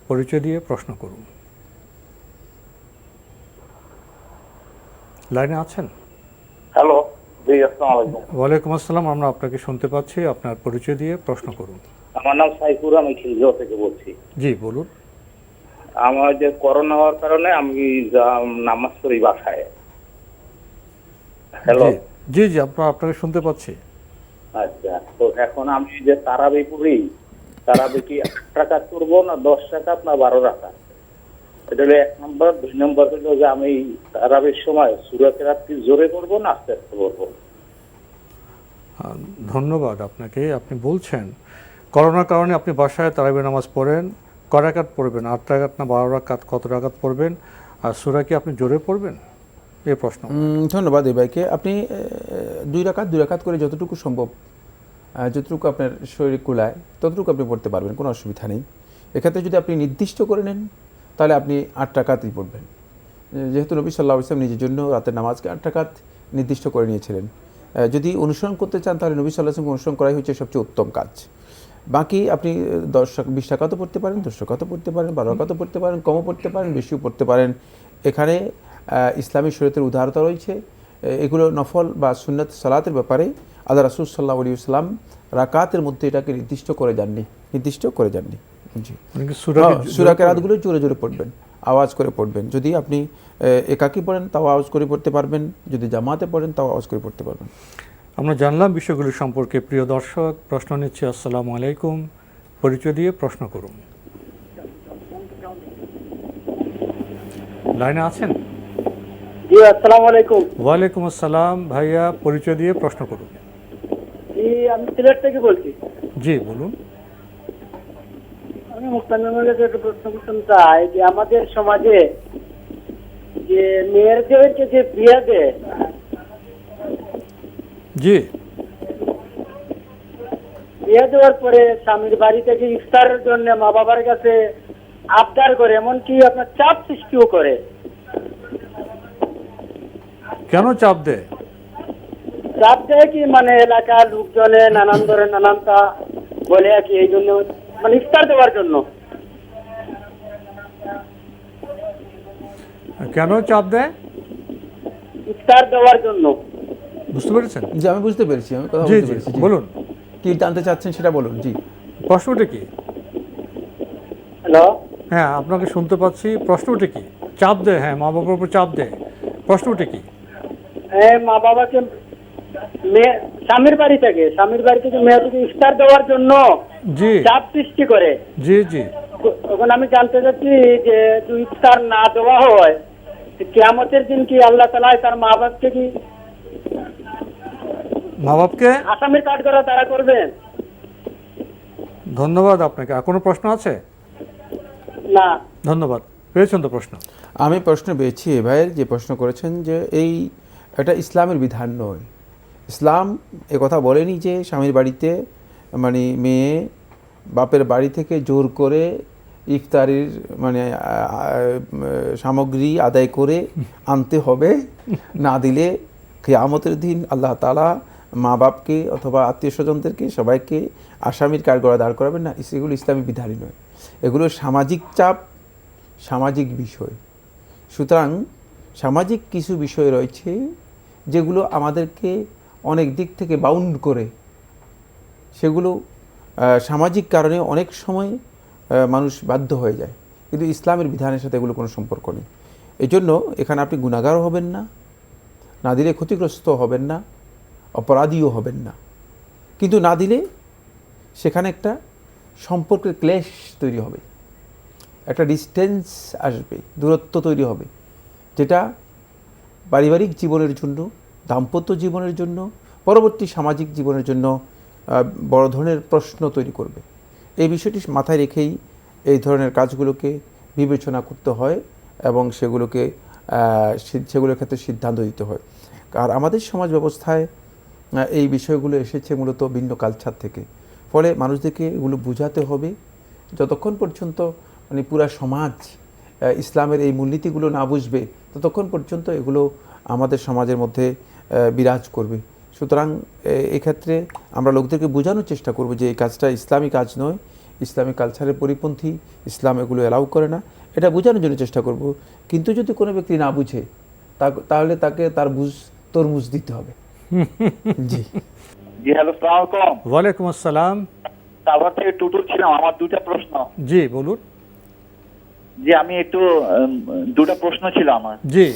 পরিচয় দিয়ে প্রশ্ন করুন। লাইনে আছেন? হ্যালো, জি আসসালামু আলাইকুম। ওয়ালাইকুম আসসালাম, আমরা আপনাকে শুনতে পাচ্ছি। আপনার পরিচয় দিয়ে প্রশ্ন করুন। আমার নাম সাইফুর, আমি খিলগাঁও থেকে বলছি। জি বলুন। আমার যে করোনা হওয়ার কারণে আমি নামাজ পড়ি বাসায়। হ্যালো, জি জি আপনাকে শুনতে পাচ্ছি। আচ্ছা, তো এখন আমি যে তারাবি পড়ি, তারাবি কি 8 রাকাত করবো না 10 রাকাত না 12 রাকাত? এটা হলো 1 নম্বর। 2 নম্বর হলো যে আমি তারাবির সময় সূরা কেরাত কি জোরে করবো না আস্তে আস্তে করবো? ধন্যবাদ আপনাকে। আপনি বলছেন করোনার কারণে আপনি বাসায় তারাবি নামাজ পড়েন, কয় রাকাত পড়বেন? 8 রাকাত না 12 রাকাত? কত রাকাত পড়বেন? আর সূরা কি আপনি জোরে পড়বেন? এই প্রশ্ন। ধন্যবাদ এই ভাইকে। আপনি 2 রাকাত করে যতটুকু সম্ভব, যতটুকু আপনার শরীর কুলায় ততটুকু আপনি পড়তে পারবেন, কোনো অসুবিধা নেই। এক্ষেত্রে যদি আপনি নির্দিষ্ট করে নেন তাহলে আপনি 8 রাকাতই পড়বেন, যেহেতু নবী সাল্লাল্লাহু আলাইহি ওয়াসাল্লাম নিজের জন্য রাতের নামাজকে 8 রাকাত নির্দিষ্ট করে নিয়েছিলেন। যদি অনুসরণ করতে চান তাহলে নবী সাল্লাল্লাহু আলাইহি ওয়াসাল্লামকে অনুসরণ করাই হচ্ছে সবচেয়ে উত্তম কাজ। বাকি আপনি 20 রাকাতও পড়তে পারেন, 10 রাকাতও পড়তে পারেন, 12 রাকাতও পড়তে পারেন, কমও পড়তে পারেন, বেশিও পড়তে পারেন। এখানে ইসলামী শরীয়তের উদারতা রয়েছে। এগুলো নফল বা সুন্নাত সালাতের ব্যাপারে আল্লাহ রাসূল সাল্লাল্লাহু আলাইহি ওয়াসাল্লাম রাকাতের মধ্যে এটাকে নির্দিষ্ট করে যাননি। জি, সূরা কেরাতগুলো জোরে জোরে পড়বেন, আওয়াজ করে পড়বেন। যদি আপনি একাকী পড়েন তাও আওয়াজ করে পড়তে পারবেন, যদি জামাতে পড়েন তাও আওয়াজ করে পড়তে পারবেন। আমরা জানলাম বিষয়গুলো সম্পর্কে। প্রিয় দর্শক, প্রশ্ন নিচ্ছি। আসসালামু আলাইকুম, পরিচয় দিয়ে প্রশ্ন করুন। লাইনে আছেন? জি আসসালামু আলাইকুম। ওয়ালাইকুম আসসালাম ভাইয়া, পরিচয় দিয়ে প্রশ্ন করুন। জি, আমি সিলেট থেকে বলছি। জি বলুন। আমি মুস্তামিমের কাছে একটা প্রশ্ন করতে চাই যে আমাদের সমাজে যে মেয়েদেরকে যে বিয়ে দেয়, জি, বিয়ে দেওয়ার পরে স্বামীর বাড়ি থেকে ইফতারের জন্য মা বাবার কাছে আবদার করে, এমনকি আপনার চাপ সৃষ্টিও করে। কেন চাপ দেয়? চাপ দেয় কি মানে এলাকার লোকজনে নানান ধরনের নানানটা বলে আর কি, এই জন্য মানে ইফতার দেওয়ার জন্য। কেন চাপ দেয়? ইফতার দেওয়ার জন্য। বুঝতে পেরেছেন? জি, আমি বুঝতে পেরেছি, আমি কথা জি বুঝতে জি পেরেছি। বলুন, কি জানতে চাচ্ছেন সেটা বলুন। জি, প্রশ্নটা কি? হ্যালো, হ্যাঁ আপনাকে শুনতে পাচ্ছি। প্রশ্নটা কি? চাপ দেয়, হ্যাঁ, মা বাবার উপর চাপ দেয়। প্রশ্নটা কি? মা বাবাকে স্বামীর বাড়ি থেকে মেয়েদেরকে ইফতার দেওয়ার জন্য জি চাপ সৃষ্টি করে। জি জি এখন আমি জানতে চাচ্ছি যে যদি ইফতার না দেওয়া হয়, কিয়ামতের দিন কি আল্লাহ তাআলা তার মা বাপকে আসামির কাঠ করা তারা করবেন? ধন্যবাদ আপনাকে। আর কোনো প্রশ্ন আছে? না, ধন্যবাদ। পেয়েছেন তো প্রশ্ন? আমি প্রশ্ন পেয়েছি ভাইয়ের যে প্রশ্ন করেছেন যে এটা ইসলামের বিধান নয়। ইসলাম কথা বলেনি যে স্বামীর বাড়িতে মানে মেয়ে বাপের বাড়ি থেকে জোর করে ইফতারির মানে সামগ্রী আদায় করে আনতে হবে, না দিলে কিয়ামতের দিন আল্লাহ তাআলা মা বাপকে অথবা আত্মীয় স্বজনদেরকে সবাইকে আসামির কাঠগড়ায় দাঁড় করাবেন না। এগুলো ইসলামী বিধানই নয়, এগুলো সামাজিক চাপ, সামাজিক বিষয়। সুতরাং সামাজিক কিছু বিষয় রয়েছে যেগুলো আমাদেরকে অনেক দিক থেকে বাউন্ড করে, সেগুলো সামাজিক কারণে অনেক সময় মানুষ বাধ্য হয়ে যায়, কিন্তু ইসলামের বিধানের সাথে এগুলো কোনো সম্পর্ক নেই। এই জন্য এখানে আপনি গুনাহগারও হবেন না, না দিলে ক্ষতিগ্রস্ত হবেন না, অপরাধীও হবেন না। কিন্তু না দিলে সেখানে একটা সম্পর্কের ক্লেশ তৈরি হবে, একটা ডিস্টেন্স আসবে, দূরত্ব তৈরি হবে, যেটা পারিবারিক জীবনের জন্য, দাম্পত্য জীবনের জন্য, পরবর্তী সামাজিক জীবনের জন্য বড় ধরনের প্রশ্ন তৈরি করবে। এই বিষয়টি মাথায় রেখেই এই ধরনের কাজগুলোকে বিবেচনা করতে হয় এবং সেগুলোর ক্ষেত্রে সিদ্ধান্ত দিতে হয়। আর আমাদের সমাজ ব্যবস্থায় এই বিষয়গুলো এসেছে মূলত ভিন্ন কালচার থেকে, ফলে মানুষদেরকে এগুলো বোঝাতে হবে। যতক্ষণ পর্যন্ত মানে পুরা সমাজ ইসলামের এই মূলনীতিগুলো না বুঝবে ততক্ষণ পর্যন্ত এগুলো আমাদের সমাজের মধ্যে বিরাজ করবে। সুতরাং এক্ষেত্রে আমরা লোকদেরকে বোঝানোর চেষ্টা করব যে এই কাজটা ইসলামী কাজ নয়, ইসলামী কালচারের পরিপন্থী, ইসলাম এগুলো অ্যালাউ করে না, এটা বোঝানোর জন্য চেষ্টা করব। কিন্তু যদি কোনো ব্যক্তি না বুঝে তাহলে তাকে তার তরমুজ দিতে হবে। জি জি, হ্যালো, আসসালামু আলাইকুম। ওয়ালাইকুম আসসালাম। তারপর থেকে টুটুল ছিলাম, আমার দুটা প্রশ্ন। জি বলুন। জি, আমি একটু দুটা প্রশ্ন ছিল আমার। জি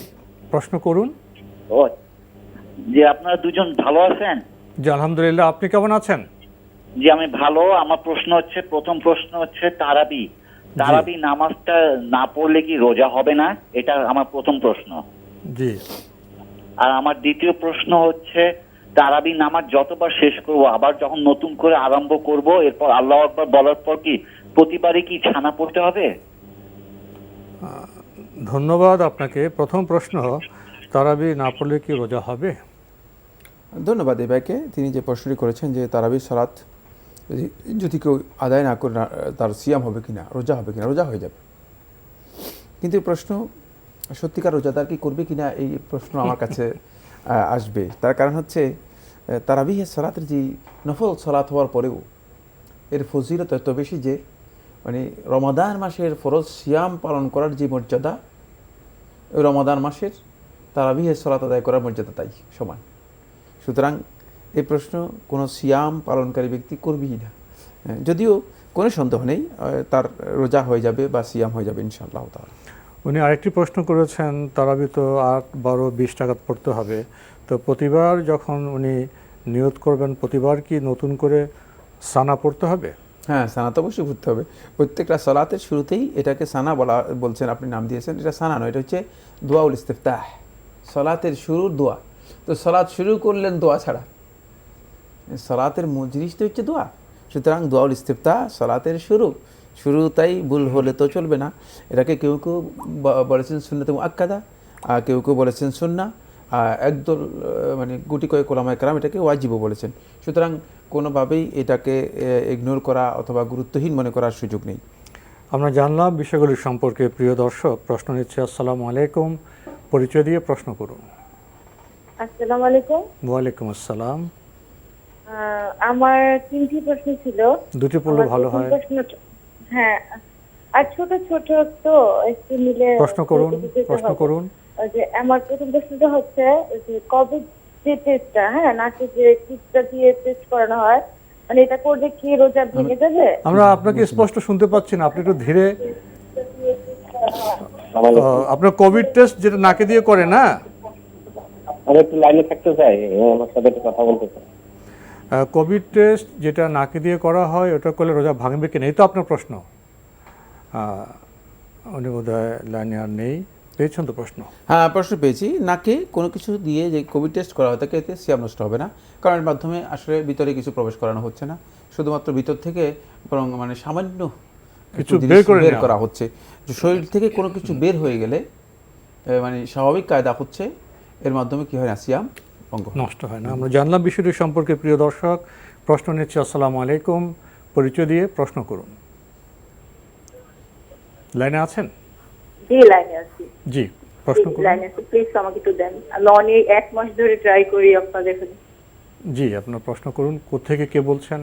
প্রশ্ন করুন। ও যে আপনারা দুজন ভালো আছেন? জি আলহামদুলিল্লাহ, আপনি কেমন আছেন? জি আমি ভালো। আমার প্রশ্ন হচ্ছে, প্রথম প্রশ্ন হচ্ছে তারাবি নামাজটা না পড়লে কি রোজা হবে না? এটা আমার প্রথম প্রশ্ন। জি। আর আমার দ্বিতীয় প্রশ্ন হচ্ছে, তারাবি নামাজ যতবার শেষ করব আবার যখন নতুন করে আরম্ভ করব, এরপর আল্লাহু আকবার বলার পর কি প্রতিবারই কি ছানা পড়তে হবে? ধন্যবাদ আপনাকে। প্রথম প্রশ্ন, তারাবি না পড়লে কি রোজা হবে? ধন্যবাদ এই ভাইকে, তিনি যে প্রশ্নটি করেছেন যে তারাবির সালাত যদি কেউ আদায় না করে তার সিয়াম হবে কিনা, রোজা হবে কিনা। রোজা হয়ে যাবে, কিন্তু এই প্রশ্ন সত্যিকার রোজাদার কি করবে কিনা, এই প্রশ্ন আমার কাছে আসবে। তার কারণ হচ্ছে তারাবিহের সালাতের যে নফল সালাত হওয়ার পরেও এর ফজিলত এত বেশি যে মানে রমাদান মাসের ফরজ সিয়াম পালন করার যে মর্যাদা, ওই রমাদান মাসের তারাবিহের সালাত আদায় করার মর্যাদা তাই সমান। সুতরাং এই প্রশ্ন কোনো সিয়াম পালনকারী ব্যক্তি করবেই না, যদিও কোনো সন্দেহ নেই তার রোজা হয়ে যাবে বা সিয়াম হয়ে যাবে ইনশাআল্লাহ তাআলা। উনি আরেকটি প্রশ্ন করেছেন, তারাবি তো 8, 12, 20 টাকাত পড়তে হবে, তো প্রতিবার যখন উনি নিয়ত করবেন প্রতিবার কি নতুন করে সানা পড়তে হবে? হ্যাঁ, সানা তো অবশ্যই পড়তে হবে। প্রত্যেকটা সালাতের শুরুতেই এটাকে সানা বলছেন, আপনি নাম দিয়েছেন, এটা সানা নয়, এটা হচ্ছে দোয়াউল ইস্তিফতাহ, সালাতের শুরুর দোয়া। তো সালাত শুরু করলেন দোয়া ছাড়া, সালাতের মূল জিনিসটা হচ্ছে দোয়া। সুতরাং দোয়াউল ইস্তিফতাহ সালাতের শুরুটাই ভুল হলে তো চলবে না। এটাকে কেউ কেউ বলেছেন সুন্নাতে মুআক্কাদা, কেউ কেউ বলেছেন সুন্নাহ, একদল মানে গুটি কয়েক ওলামায়ে কেরাম এটাকে ওয়াজিবও বলেছেন। সুতরাং কোনোভাবেই এটাকে ইগনোর করা অথবা গুরুত্বহীন মনে করার সুযোগ নেই। আমরা জানলাম বিষয়গুলি সম্পর্কে। প্রিয় দর্শক, প্রশ্ন নিচ্ছে। আসসালামু আলাইকুম, পরিচয় দিয়ে প্রশ্ন করুন। আসসালামু আলাইকুম। ওয়ালাইকুম আসসালাম। আমার 3টি প্রশ্ন ছিল। দুটি পড়লে ভালো হয়। হ্যাঁ, আর ছোট ছোট তো একটু মিলে প্রশ্ন করুন। যে আমার প্রথম প্রশ্নটা হচ্ছে যে কোভিড যে টেস্টটা, হ্যাঁ, নাকে যে টিপটা দিয়ে টেস্ট করানো হয়, মানে এটা করলে কি রোজা ভেঙে যাবে? আমরা আপনাকে স্পষ্ট শুনতে পাচ্ছি না, আপনি একটু ধীরে। আপনার কোভিড টেস্ট যেটা নাকে দিয়ে করে না? আমি একটু লাইনে থাকতে চাই, আমার সাথে একটু কথা বলতে চাই। কোভিড টেস্ট যেটা নাকে দিয়ে করা হয় ওটা করলে রোজা ভাঙবে কিনা, এই তো আপনার প্রশ্ন। উনি বোধহয় লাইনে আর নেই। পেয়েছেন তো প্রশ্ন? হ্যাঁ, প্রশ্ন পেয়েছি। নাকে কোনো কিছু দিয়ে যে কোভিড টেস্ট করা হয় তাকে এতে সিয়াম নষ্ট হবে না, কারণ এর মাধ্যমে আসলে ভিতরে কিছু প্রবেশ করানো হচ্ছে না, শুধুমাত্র ভিতর থেকে বরং মানে সামান্য কিছু বের করা হচ্ছে। শরীর থেকে কোনো কিছু বের হয়ে গেলে মানে স্বাভাবিক কায়দা হচ্ছে, এর মাধ্যমে কি হয় না, সিয়াম নষ্ট হয় না। আমরা জানলাম বিষয়টি সম্পর্কে। প্রিয় দর্শক, প্রশ্ন নিচ্ছে। আসসালামু আলাইকুম, পরিচয় দিয়ে প্রশ্ন করুন। লাইনে আছেন? জি, লাইনে আছি। জি, প্রশ্ন করুন। লাইনে আছি, প্লিজ আমাকে একটু দেন। আমি অনেক 1 মাস ধরে ট্রাই করি আপনাদের এখানে। জি, আপনার প্রশ্ন করুন। কোত্থেকে কে বলছেন?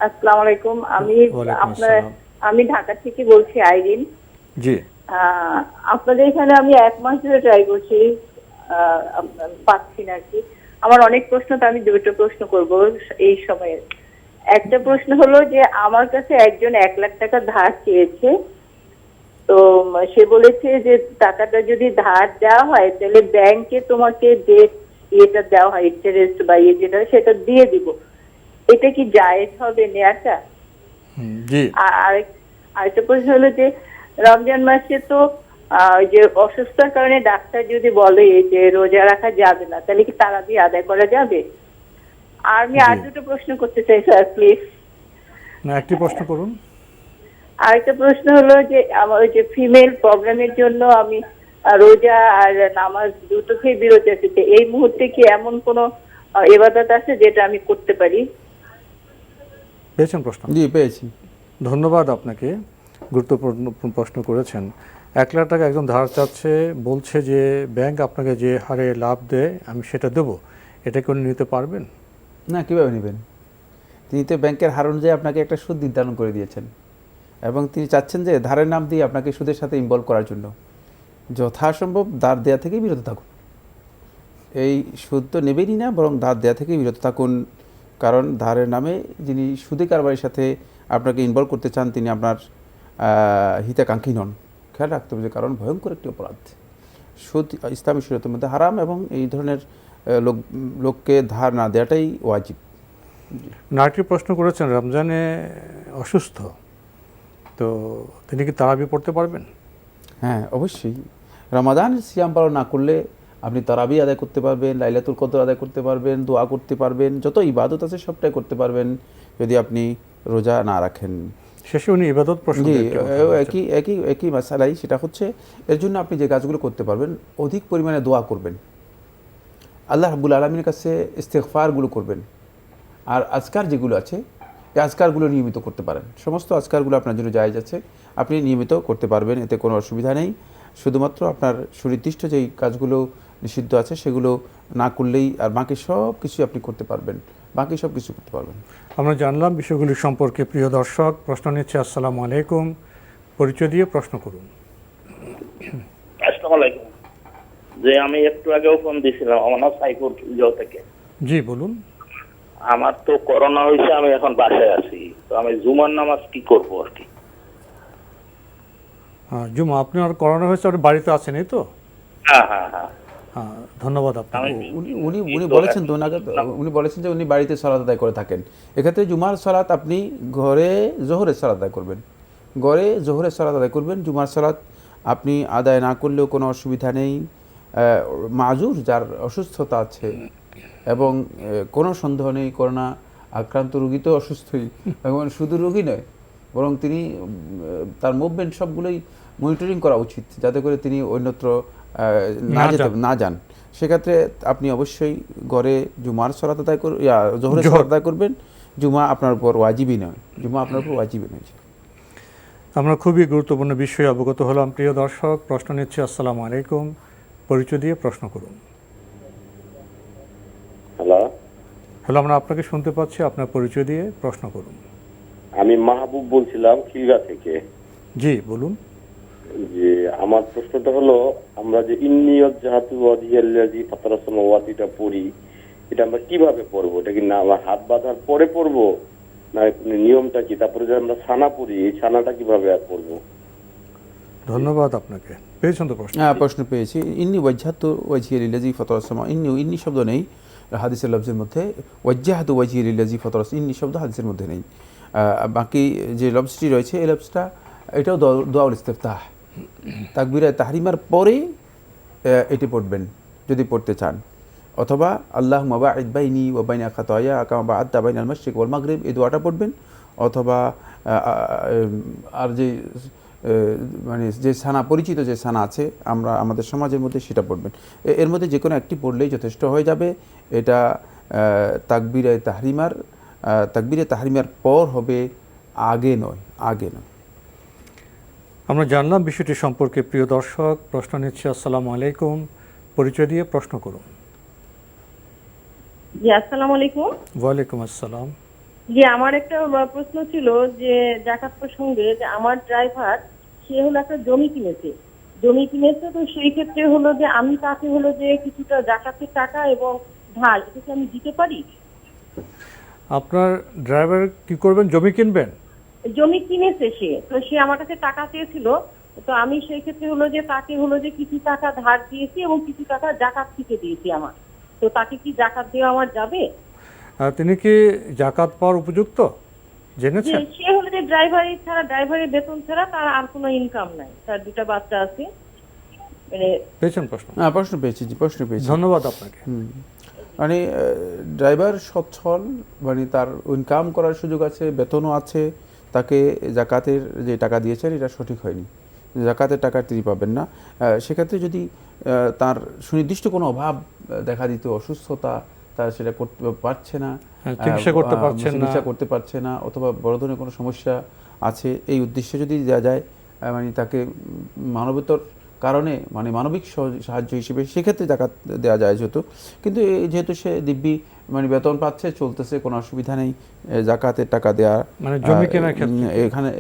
আসসালামু আলাইকুম। আমি ঢাকা থেকে বলছি, আইরিন। জি। আপনাদের এখানে আমি 1 মাস ধরে ট্রাই করছি, পাচ্ছি না আর কি। আমার অনেক প্রশ্ন, তো আমি 2টো প্রশ্ন করব এই সময়ে। একটা প্রশ্ন হলো যে আমার কাছে একজন 1 লাখ টাকা ধার চেয়েছে, তো সে বলেছে যে টাকাটা যদি ধার দেওয়া হয় তাহলে ব্যাংকে তোমাকে যে এটা দেওয়া হয় ইন্টারেস্ট বা যেটা সেটা দিয়ে দিব, এটা কি জায়েজ হবে নেওয়াটা? জি। আর আরেকটা প্রশ্ন হলো যে রমজান মাসে তো যে অসুস্থতার কারণে ডাক্তার যদি বলে যে রোজা রাখা যাবে না, তাহলে কি তারাবি আদায় করা যাবে? আর আমি আর 2টো প্রশ্ন করতে চাই স্যার, প্লিজ। না, একটি প্রশ্ন করুন। আরেকটা প্রশ্ন হলো যে আমার ওই যে ফিমেল প্রবলেমের জন্য আমি রোজা আর নামাজ দুটো থেকে বিরত আছি, তো এই মুহূর্তে কি এমন কোনো ইবাদত আছে যেটা আমি করতে পারি? পেয়েছেন প্রশ্ন? জি পেয়েছি। ধন্যবাদ আপনাকে, গুরুত্বপূর্ণ প্রশ্ন করেছেন। 1 লাখ টাকা একজন ধার চাচ্ছে, বলছে যে ব্যাংক আপনাকে যে হারে লাভ দেয় আমি সেটা দেবো, এটা কি উনি নিতে পারবেন? না, কীভাবে নেবেন? তিনি তো ব্যাংকের হার অনুযায়ী আপনাকে একটা সুদ নির্ধারণ করে দিয়েছেন এবং তিনি চাচ্ছেন যে ধারের নাম দিয়ে আপনাকে সুদের সাথে ইনভলভ করার জন্য। যথাসম্ভব ধার দেওয়া থেকেই বিরত থাকুন। এই সুদ তো নেবেনই না, বরং ধার দেওয়া থেকেই বিরত থাকুন। কারণ ধারের নামে যিনি সুদী কারবারের সাথে আপনাকে ইনভলভ করতে চান তিনি আপনার হিতাকাঙ্ক্ষী নন। খেয়াল রাখতে হবে, কারণ ভয়ঙ্কর একটি অপরাধ। সুদ ইসলামী শরীয়তের মধ্যে হারাম এবং এই ধরনের লোককে ধার না দেওয়াটাই ওয়াজিব। নারটি প্রশ্ন করেছেন রমজানে অসুস্থ, তো তিনি কি তারাবি পড়তে পারবেন? হ্যাঁ, অবশ্যই। রমাদান সিয়াম পালন না করলে আপনি তারাবি আদায় করতে পারবেন, লাইলাতুল কদর আদায় করতে পারবেন, দোয়া করতে পারবেন, যত ইবাদত আছে সবটাই করতে পারবেন যদি আপনি রোজা না রাখেন। শেষে উনি ইবাদত প্রশ্ন একই মাসালাই, সেটা হচ্ছে এর জন্য আপনি যে কাজগুলো করতে পারবেন, অধিক পরিমাণে দোয়া করবেন, আল্লাহ রাব্বুল আলামিনের কাছে ইস্তেগফারগুলো করবেন, আর আজকার যেগুলো আছে এই আজকারগুলো নিয়মিত করতে পারেন। সমস্ত আজকারগুলো আপনার জন্য জায়েজ আছে, আপনি নিয়মিত করতে পারবেন, এতে কোনো অসুবিধা নেই। শুধুমাত্র আপনার সুনির্দিষ্ট যেই কাজগুলো নিষিদ্ধ আছে সেগুলো না করলেই আর বাকি সব কিছু আপনি করতে পারবেন, বাকি সব কিছু করতে পারবেন। আমরা জানলাম বিষয়গুলি সম্পর্কে। প্রিয় দর্শক, প্রশ্ন নিচ্ছে। আসসালামু আলাইকুম, পরিচয় দিয়ে প্রশ্ন করুন। আসসালামু আলাইকুম। যে আমি একটু আগেও ফোন দিয়েছিলাম আমার সাইকোর থেকে। জি বলুন। আমার তো করোনা হয়েছে, আমি এখন বাসায় আছি, তো আমি জুমার নামাজ কি করব আর কি? জুমা আপনার করোনা হয়েছে, আপনি বাড়িতে আছেন এই তো? হ্যাঁ হ্যাঁ হ্যাঁ। ধন্যবাদ আপনাকে। উনি বলেছেন তো উনি বলেছেন যে উনি বাড়িতে সালাত আদায় করে থাকেন। এক্ষেত্রে জুমার সালাত আপনি ঘরে জোহরের সালাত আদায় করবেন, ঘরে জোহরের সালাত আদায় করবেন। জুমার সালাত আপনি আদায় না করলেও কোনো অসুবিধা নেই। মাজুর, যার অসুস্থতা আছে এবং কোনো সন্দেহ নেই করোনা আক্রান্ত রোগী তো অসুস্থই, এবং শুধু রোগী নয় বরং তিনি তার মুভমেন্ট সবগুলোই মনিটরিং করা উচিত যাতে করে তিনি অন্যত্র না যান। সেক্ষেত্রে আপনি অবশ্যই ঘরে জুমার সালাত আদায় জোহরের সালাত আদায় করবেন। জুমা আপনার উপর ওয়াজিবই নয়, জুমা আপনার উপর ওয়াজিবই নয়। আমরা খুবই গুরুত্বপূর্ণ বিষয়ে অবগত হলাম। প্রিয় দর্শক, প্রশ্ন নিচ্ছে। আসসালামু আলাইকুম, পরিচয় দিয়ে প্রশ্ন করুন। হ্যালো, আমরা আপনাকে শুনতে পাচ্ছি, আপনার পরিচয় দিয়ে প্রশ্ন করুন। আমি মাহবুব বলছিলাম খিলগা থেকে। জি বলুন। যে আমার প্রশ্নটা হলো, আমরা যে ইন্নিয়ত জাহাতু ওয়াদিয়াল্লাযী ফাতারাস সামাওয়াতিটা পড়ি, এটা আমরা কিভাবে পড়বো? এটা কি না আমার হাত বাঁধার পরে পড়বো, না নিয়মটা কি? তারপরে যে আমরা ছানা পড়ি, এই ছানাটা কিভাবে আর পড়বো? ধন্যবাদ আপনাকে। পেয়েছেন তো প্রশ্ন? হ্যাঁ, প্রশ্ন পেয়েছি। ইন্নি ওয়াজহাতু ওয়াজহিয়া লিল্লাযী ফাতারাস সামা, ইন্নি শব্দ নেই হাদিসের লফজের মধ্যে। ওয়াজহাতু ওয়াজহিয়া লিল্লাযী ফাতারাস, ইন্নি শব্দ হাদিসের মধ্যে নেই। বাকি যে লফজটি রয়েছে এই লফজটা এটাও দোয়াউল ইস্তিফতাহ, তাকবীরে তাহরিমার পরে এটি পড়বেন যদি পড়তে চান, অথবা আল্লাহুম্মা বা'ইদ বাইনি ওয়া বাইনা খাতায়া কামা বা'আদতা বাইনাল মাশরিক ওয়াল মাগরিব, এই দোয়াটা পড়বেন। অথবা আর যে মানে যে সানা, পরিচিত যে সানা আছে আমাদের সমাজের মধ্যে, সেটা পড়বেন। এর মধ্যে যে কোনো একটি পড়লেই যথেষ্ট হয়ে যাবে। এটা তাকবীরে তাহরিমার পর হবে, আগে নয়। আমরা জানলাম বিষয়টি সম্পর্কে। প্রিয় দর্শক, প্রশ্ন নিচ্ছে। আসসালামু আলাইকুম, পরিচয় দিয়ে প্রশ্ন করুন। জি আসসালামু আলাইকুম। ওয়ালাইকুম আসসালাম। জি, আমার একটা প্রশ্ন ছিল যে যাকাত প্রসঙ্গে, যে আমার ড্রাইভার সে হলো একটা জমি কিনেছে, তো সেই ক্ষেত্রে হলো যে আমি তাকে হলো যে কিছুটা যাকাতের টাকা এবং ধার, এটা কি আমি দিতে পারি? আপনার ড্রাইভার কি করবেন? জমি কিনবেন? জমি কিনেছে সে, তো সে আমার কাছে টাকা চেয়েছিল, তো আমি সেই ক্ষেত্রে হলো যে তাকে হলো যে কিছু টাকা ধার দিয়েছি এবং কিছু টাকা যাকাত থেকে দিয়েছি আমার, তো তাকে কি যাকাত দেওয়া আমার যাবে? তিনি কি যাকাত পাওয়ার উপযুক্ত জেনেছেন? সে হলো যে ড্রাইভারের বেতন ছাড়া তার আর কোনো ইনকাম নাই, তার দুটো বাচ্চা আছে। পেয়েছেন প্রশ্ন? হ্যাঁ, প্রশ্ন পেয়েছি। ধন্যবাদ আপনাকে। মানে ড্রাইভার সচ্ছল, মানে তার ইনকাম করার সুযোগ আছে, বেতনও আছে, তাকে জাকাতের যে টাকা দিয়েছেন এটা সঠিক হয়নি, জাকাতের টাকা তিনি পাবেন না। সেক্ষেত্রে যদি তার সুনির্দিষ্ট কোনো অভাব দেখা দিত, অসুস্থতা, তার সেটা করতে পারছে না, চিকিৎসা করতে পারছে না, অথবা বড় ধরনের কোনো সমস্যা আছে, এই উদ্দেশ্যে যদি দেওয়া যায়, মানে তাকে মানবতার কারণে, মানে মানবিক সাহায্য হিসেবে, সেক্ষেত্রে জাকাত দেওয়া যায় যেহেতু। কিন্তু যেহেতু সে দিব্যি মানে বেতন পাচ্ছে, চলতেছে, কোনো অসুবিধা নেই, জাকাতের টাকা দেওয়া মানে জমি কেনার ক্ষেত্রে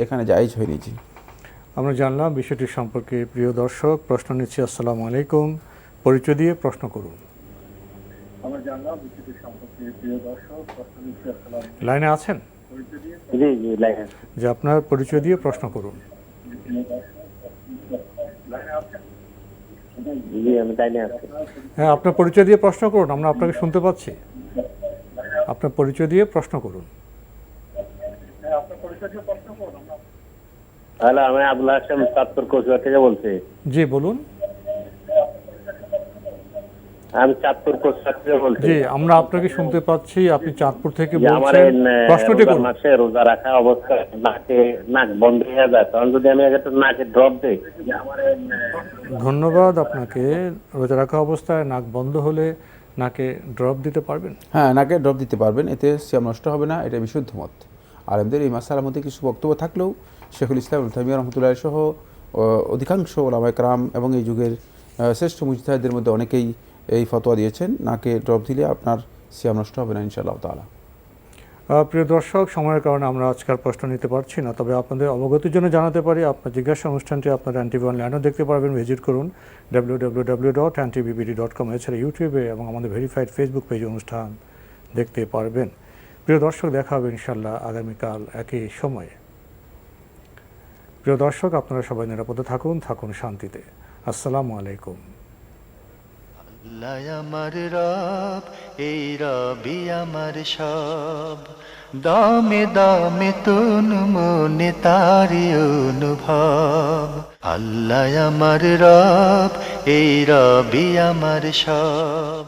এখানে জায়েজ হয়নি। জি, আমরা জানলাম বিষয়টি সম্পর্কে। প্রিয় দর্শক, প্রশ্ন নিচ্ছি। আসসালামু আলাইকুম, পরিচয় দিয়ে প্রশ্ন করুন। আমরা জানলাম বিষয়টি সম্পর্কে। প্রিয় দর্শক, প্রশ্ন নিচ্ছি। আসসালামু লাইনে আছেন? জি জি লাইনে যে আপনার পরিচয় দিয়ে প্রশ্ন করুন। জি আমি লাইনে আছি। হ্যাঁ, আপনার পরিচয় দিয়ে প্রশ্ন করুন, আমরা আপনাকে শুনতে পাচ্ছি। আপনার পরিচয় দিয়ে প্রশ্ন করুন। হ্যালো, আমি আবুল হাশেম চাঁদপুর কচুয়া থেকে বলছি। জি বলুন। আমি চাঁদপুর কচুয়া থেকে বলছি। জি, আমরা আপনাকে শুনতে পাচ্ছি, আপনি চাঁদপুর থেকে আমার বলছেন। প্রশ্নটি করুন। মাসে রোজা রাখা অবস্থায় নাক বন্ধ হয়ে যায়, তখন যদি আমি একটা নাকে ড্রপ দিই। ধন্যবাদ আপনাকে। রোজা রাখা অবস্থায় নাক বন্ধ হলে নাকে ড্রপ দিতে পারবেন? হ্যাঁ, নাকে ড্রপ দিতে পারবেন, এতে সিয়াম নষ্ট হবে না, এটা বিশুদ্ধ মত। আলেমদের এই মাসালার মধ্যে কিছু বক্তব্য থাকলেও শেখুল ইসলাম ইবনে তাইমিয়া রাহমাতুল্লাহ সহ অধিকাংশ ওলামায়ে কেরাম এবং এই যুগের শ্রেষ্ঠ মুজতাহিদদের মধ্যে অনেকেই এই ফতোয়া দিয়েছেন, নাকে ড্রপ দিলে আপনার সিয়াম নষ্ট হবে না ইনশাআল্লাহ তাআলা। প্রিয় দর্শক, সময়ের কারণে আমরা আজকের প্রশ্ন নিতে পারছি না, তবে আপনাদের অবগতির জন্য জানাতে পারি, আপনার জিজ্ঞাসা অনুষ্ঠানটি আপনারা এনটিভি অনলাইনেও দেখতে পারবেন। ভিজিট করুন www.ntbbd.com। এছাড়া ইউটিউবে এবং আমাদের ভেরিফাইড ফেসবুক পেজে অনুষ্ঠান দেখতে পারবেন। প্রিয় দর্শক, দেখা হবে ইনশাআল্লাহ আগামীকাল একই সময়ে। প্রিয় দর্শক, আপনারা সবাই নিরাপদে থাকুন শান্তিতে। আসসালামু আলাইকুম। আল্লাহ আমার রব, এই রবি আমার সব, দামে দামে তুন মনে তারি অনুভব। আল্লাহ আমার রব, এই রবি আমার সব।